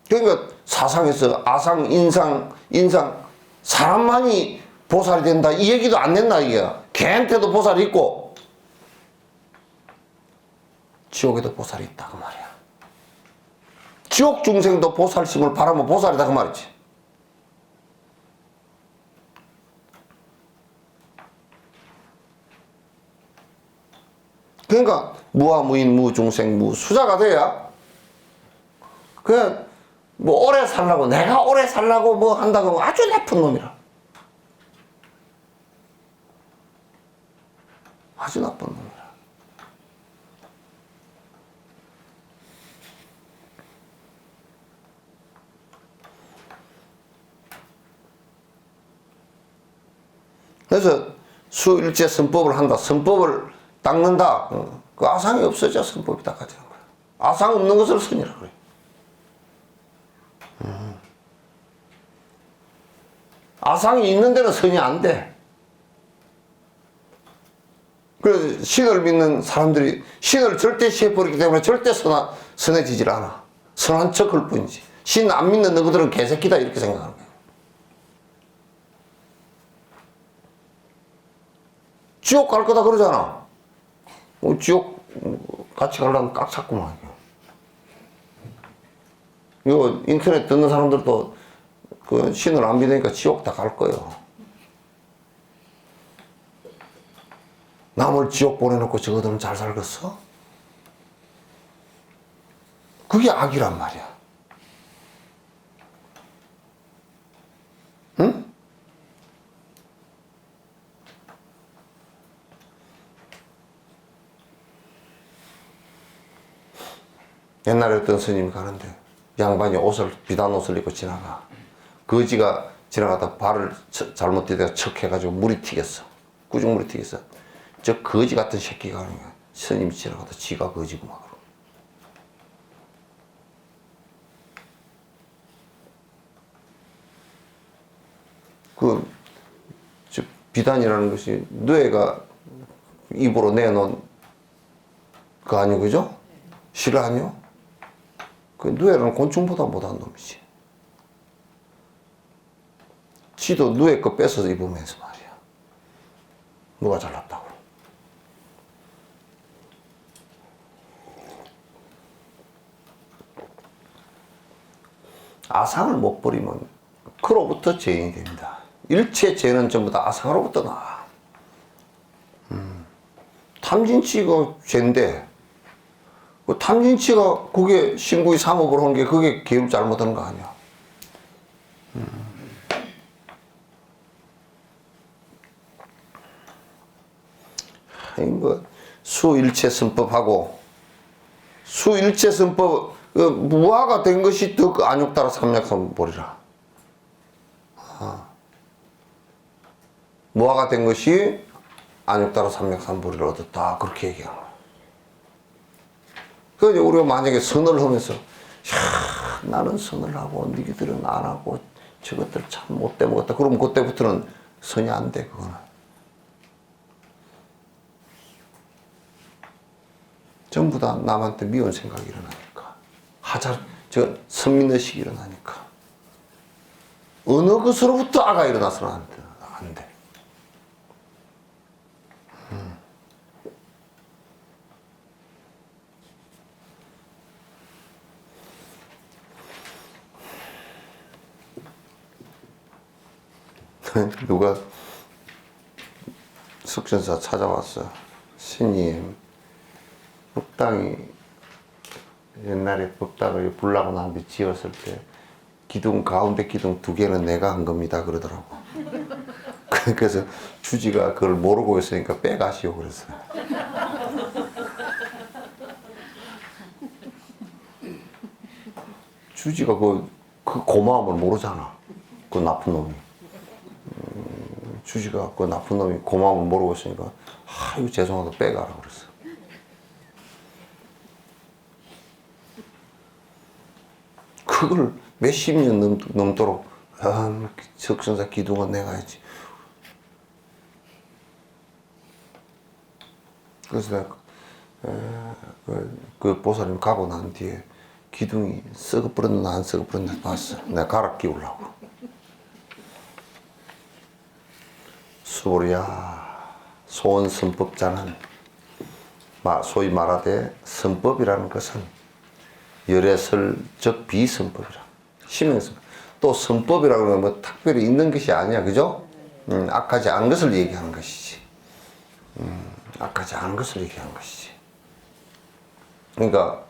그러니까 사상에서 아상, 인상 사람만이 보살이 된다 이 얘기도 안 냈나 이게. 걔한테도 보살이 있고 지옥에도 보살이 있다 그 말이야. 지옥 중생도 보살심을 바라면 보살이다 그 말이지. 그러니까 무와 무인, 무중생, 무수자가 돼야 뭐 오래 살라고 내가 오래 살라고 뭐 한다고 하면 아주 나쁜 놈이라. 아주 나쁜 놈이라. 그래서 수일체 선법을 한다. 선법을 닦는다. 그 아상이 없어져 선법이 닦아지는 거야. 아상 없는 것을 선이라 그래. 아상이 있는 데는 선이 안 돼. 그래서 신을 믿는 사람들이 신을 절대시해버리기 때문에 절대 선해지질 않아. 선한 척할 뿐이지. 신 안 믿는 너희들은 개새끼다 이렇게 생각하는 거야. 지옥 갈 거다 그러잖아. 지옥 같이 가려면 꽉 찼구만. 이거 인터넷 듣는 사람들도 그 신을 안 믿으니까 지옥 다 갈 거예요. 남을 지옥 보내놓고 저거들은 잘 살겠어? 그게 악이란 말이야. 응? 옛날에 어떤 스님이 가는데 양반이 비단 옷을 입고 지나가. 거지가 지나가다 발을 잘못 디뎌서 척해가지고 물이 튀겼어. 꾸중물이 튀겼어. 저 거지 같은 새끼가 하는 거야. 스님이 지나가다 지가 거지고 막. 즉 비단이라는 것이 뇌가 입으로 내놓은 거 아니고, 그죠? 실 아니요? 그 뇌는 곤충보다 못한 놈이지. 지도 뇌 거 뺏어서 입으면서 말이야. 뭐가 잘났다고. 아상을 못 버리면 그로부터 죄인이 됩니다. 일체 죄는 전부 다 아상으로부터 나와. 탐진치가 죄인데, 그 탐진치가 그게 신구의 삼업을 한 게 그게 계율 잘못한 거 아니야. 뭐 수일체 선법하고 수일체 선법 무화가 된 것이 더 안욕 따라 삼약삼보리라. 무화가 된 것이 안욕 따라 삼약삼보리를 얻었다. 그렇게 얘기하는 거야. 그래서 우리가 만약에 선을 하면서 나는 선을 하고 너희들은 안 하고 저것들 참 못돼 먹었다. 그러면 그때부터는 선이 안 돼. 그거는. 전부 다 남한테 미운 생각이 일어나니까. 선민의식이 일어나니까. 어느 것으로부터 악가 일어나서는 안 돼. 누가 숙전사 찾아왔어. 스님, 법당이 옛날에 법당을 불나고 난 뒤 지었을 때 가운데 기둥 2개는 내가 한 겁니다 그러더라고. 그래서 주지가 그걸 모르고 있으니까 빼가시오 그랬어. 주지가 그 고마움을 모르잖아. 그 나쁜 놈이. 주지가 그 나쁜 놈이 고마움을 모르고 있으니까 이거 죄송하다 빼가라 그랬어. 그걸 몇십 년 넘도록 석선사 기둥은 내가 했지. 그래서 내가 그 보살님 가고 난 뒤에 기둥이 썩어버렸나 안 썩어버렸나 봤어. 내가 갈아 끼우려고. 수보리야, 소원선법자는 소위 말하되 선법이라는 것은 열애설적 비선법이라. 심행선법. 또 선법이라고 하면 뭐 특별히 있는 것이 아니야. 그죠? 악하지 않은 것을 얘기하는 것이지. 악하지 않은 것을 얘기하는 것이지. 그러니까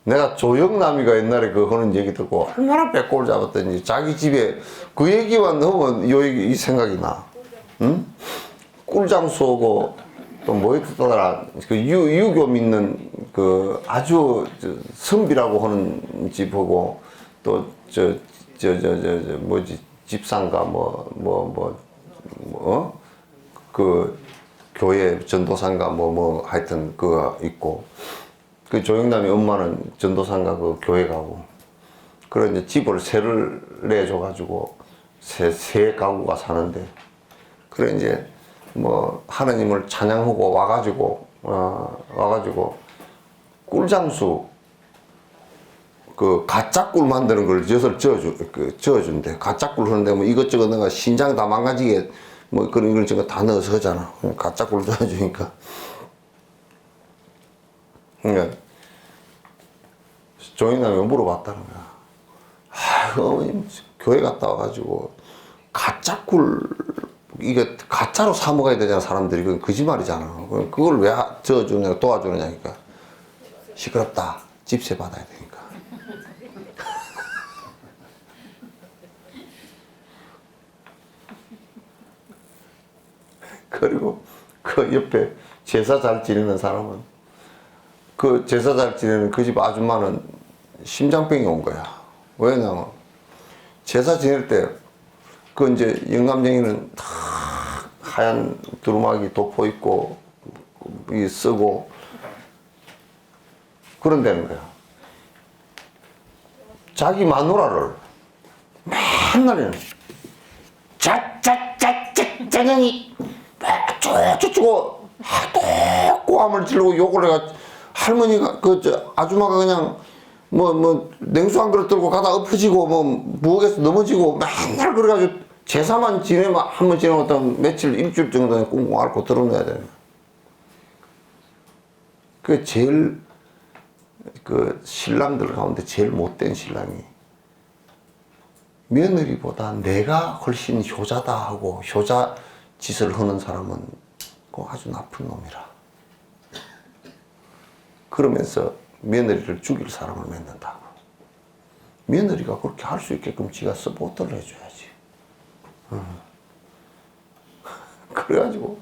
내가 조영남이가 옛날에 그 하는 얘기 듣고 얼마나 배꼽을 잡았더니 자기 집에 그 얘기만 넣으면 이 생각이 나. 응? 꿀장수하고 또 뭐였더라. 그 유교 믿는 그 아주 선비라고 하는 집하고 또 뭐지 집상가 그 교회 전도상가 하여튼 그거 있고 그 조영남이 엄마는 전도상가 그 교회 가고 그런 이제 집을 세를 내줘가지고 세 가구가 사는데, 그래 이제 뭐 하나님을 찬양하고 와가지고 꿀장수 그 가짜 꿀 만드는 걸 젖을 저어준대. 가짜 꿀 하는데 뭐 이것저것 내가 신장 다 망가지게 뭐 그런 이것저것 다 넣어서 하잖아. 가짜 꿀 저어주니까. 그러니까 종인남이 물어봤다는 거야. 아, 어머님 교회 갔다 와가지고 가짜 꿀 이게 가짜로 사 먹어야 되잖아. 사람들이. 그건 거짓말이잖아. 그걸 왜 저어주냐 도와주느냐니까. 시끄럽다. 집세 받아야 되니까. 그리고 그 옆에 제사 잘 지내는 사람은, 그 제사 잘 지내는 그 집 아줌마는 심장병이 온 거야. 왜냐면 제사 지낼 때 그 이제 영감쟁이는 다 하얀 두루마기 덮어 있고 이 쓰고 그런다는 거야. 자기 마누라를 맨날에는 짜장이 쪼쪼쪼고 꼬함을 지르고 욕을 해가, 할머니가 아줌마가 그냥 뭐 냉수 한 그릇 들고 가다 엎어지고 뭐 부엌에서 넘어지고 맨날 그래가지고 제사만 지내면 한 번 지내면 며칠 일주일 정도는 꽁꽁 앓고 드러내야 되는 거야. 그 제일 그 신랑들 가운데 제일 못된 신랑이 며느리보다 내가 훨씬 효자다 하고 효자 짓을 하는 사람은 그 아주 나쁜 놈이라. 그러면서 며느리를 죽일 사람을 맺는다고. 며느리가 그렇게 할 수 있게끔 지가 서포트를 해줘야지. 그래가지고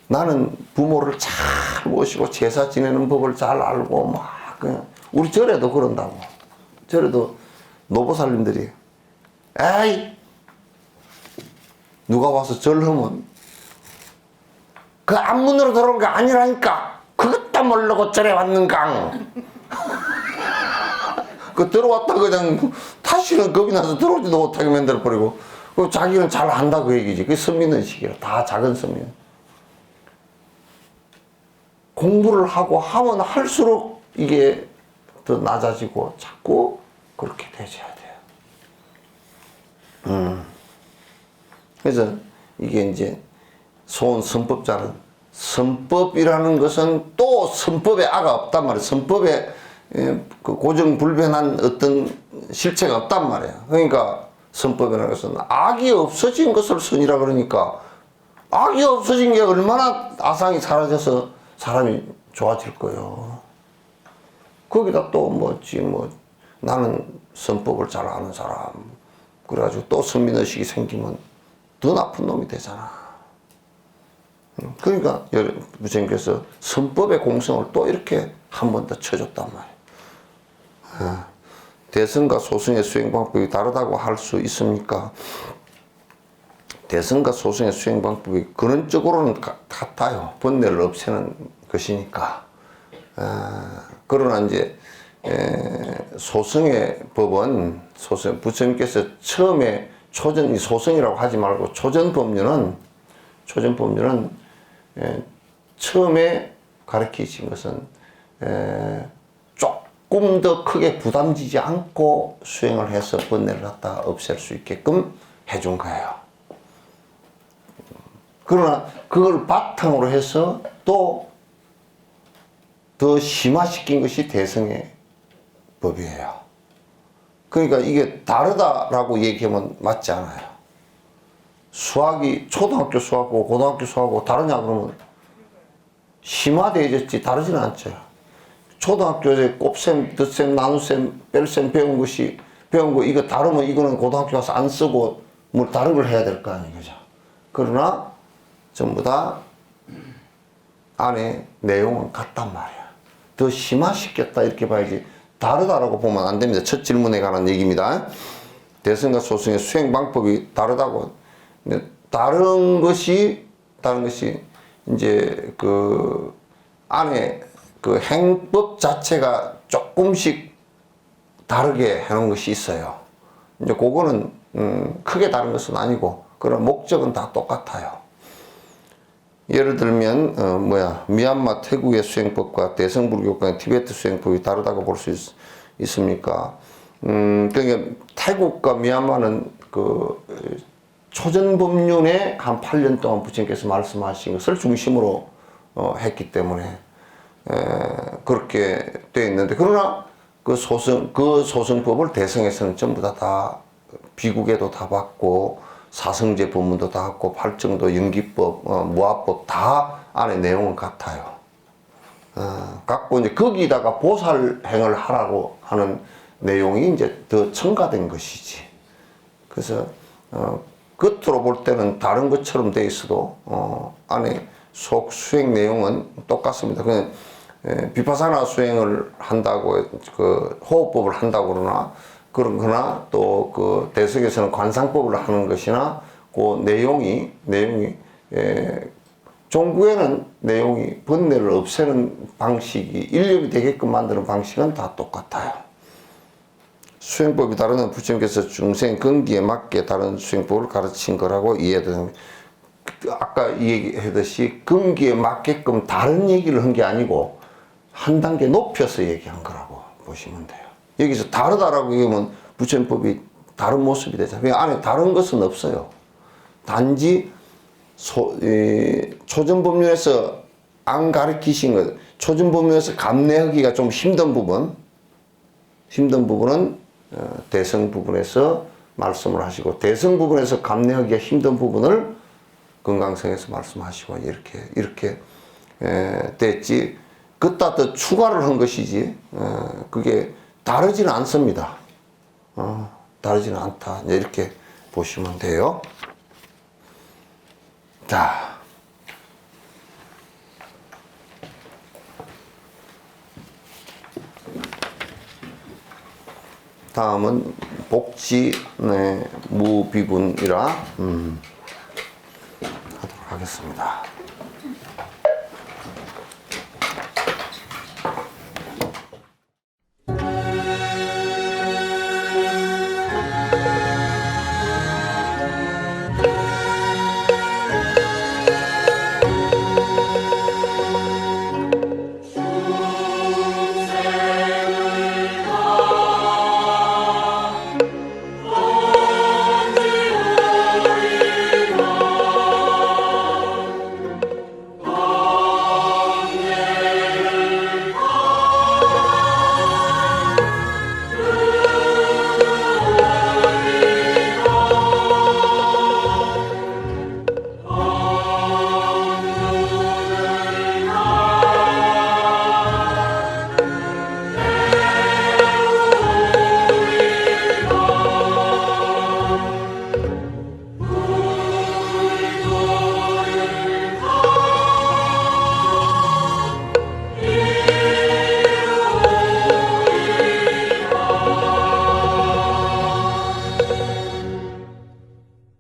나는 부모를 잘 모시고 제사 지내는 법을 잘 알고 막 그냥 우리 절에도 그런다고. 절에도 노보살님들이 에이 누가 와서 절하면 그 앞문으로 들어온 게 아니라니까 그것도 모르고 절에 왔는가. 그 들어왔다 그냥 다시는 겁이 나서 들어오지도 못하게 만들어버리고, 그 자기는 잘 안다 그 얘기지. 그게 선민의식이야. 다 작은 선민. 공부를 하고 하면 할수록 이게 더 낮아지고 자꾸 그렇게 되셔야 돼요. 그래서 이게 이제 소원 선법자는, 선법이라는 것은 또 선법에 아가 없단 말이에요. 선법에 그 고정불변한 어떤 실체가 없단 말이에요. 그러니까 선법이라는 것은 악이 없어진 것을 선이라 그러니까, 악이 없어진 게 얼마나 아상이 사라져서 사람이 좋아질 거예요. 거기다 또 나는 선법을 잘 아는 사람 그래가지고 또 선민의식이 생기면 더 나쁜 놈이 되잖아. 그러니까 부처님께서 선법의 공성을 또 이렇게 한 번 더 쳐줬단 말이에요. 대승과 소승의 수행 방법이 다르다고 할 수 있습니까? 대승과 소승의 수행 방법이 근원적으로는 같아요. 번뇌를 없애는 것이니까. 그러나 이제 소승의 법은, 부처님께서 처음에 초전, 소승이라고 하지 말고 초전법륜은 처음에 가르치신 것은 조금 더 크게 부담지지 않고 수행을 해서 번뇌를 갖다 없앨 수 있게끔 해준 거예요. 그러나 그걸 바탕으로 해서 또 더 심화시킨 것이 대승의 법이에요. 그러니까 이게 다르다라고 얘기하면 맞지 않아요. 수학이 초등학교 수학하고 고등학교 수학하고 다르냐 그러면 심화되어졌지 다르지는 않죠. 초등학교에 곱셈, 덧셈, 나눗셈, 뺄셈 배운 거 이거 다르면 이거는 고등학교 가서 안 쓰고 뭘 다른 걸 해야 될 거 아니에요. 그죠? 그러나 전부 다 안에 내용은 같단 말이야. 더 심화시켰다 이렇게 봐야지 다르다라고 보면 안 됩니다. 첫 질문에 관한 얘기입니다. 대승과 소승의 수행 방법이 다르다고. 다른 것이 이제 그 안에 그 행법 자체가 조금씩 다르게 해놓은 것이 있어요. 이제 그거는 크게 다른 것은 아니고 그런 목적은 다 똑같아요. 예를 들면 미얀마 태국의 수행법과 대성불교권의 티베트 수행법이 다르다고 볼 수 있습니까? 그러니까 태국과 미얀마는 그 초전법륜에 한 8년 동안 부처님께서 말씀하신 것을 중심으로 했기 때문에 그렇게 되어 있는데, 그러나 그 소승법을 대성에서는 전부 다 비국에도 다 받고 사성제 법문도 다 받고 팔정도 연기법, 무아법 다 안에 내용은 같아요. 갖고 이제 거기다가 보살 행을 하라고 하는 내용이 이제 더 첨가된 것이지. 그래서 겉으로 볼 때는 다른 것처럼 돼 있어도 안에 속 수행 내용은 똑같습니다. 그냥 비파사나 수행을 한다고 그 호흡법을 한다고 그러거나 또 그 대석에서는 관상법을 하는 것이나 그 내용이 종구에는 내용이 번뇌를 없애는 방식이 일념이 되게끔 만드는 방식은 다 똑같아요. 수행법이 다르면 부처님께서 중생 근기에 맞게 다른 수행법을 가르친 거라고 이해해도 됩니다. 아까 얘기했듯이 근기에 맞게끔 다른 얘기를 한 게 아니고 한 단계 높여서 얘기한 거라고 보시면 돼요. 여기서 다르다라고 얘기하면 부처님법이 다른 모습이 되잖아요. 안에 다른 것은 없어요. 단지 초전법륜에서 안 가르치신 것, 초전법륜에서 감내하기가 좀 힘든 부분은 대성 부분에서 말씀을 하시고, 대성 부분에서 감내하기가 힘든 부분을 건강성에서 말씀하시고, 이렇게 됐지. 그따 더 추가를 한 것이지, 그게 다르지는 않습니다. 다르지는 않다. 이렇게 보시면 돼요. 자. 다음은 복지, 무비분이라 하도록 하겠습니다.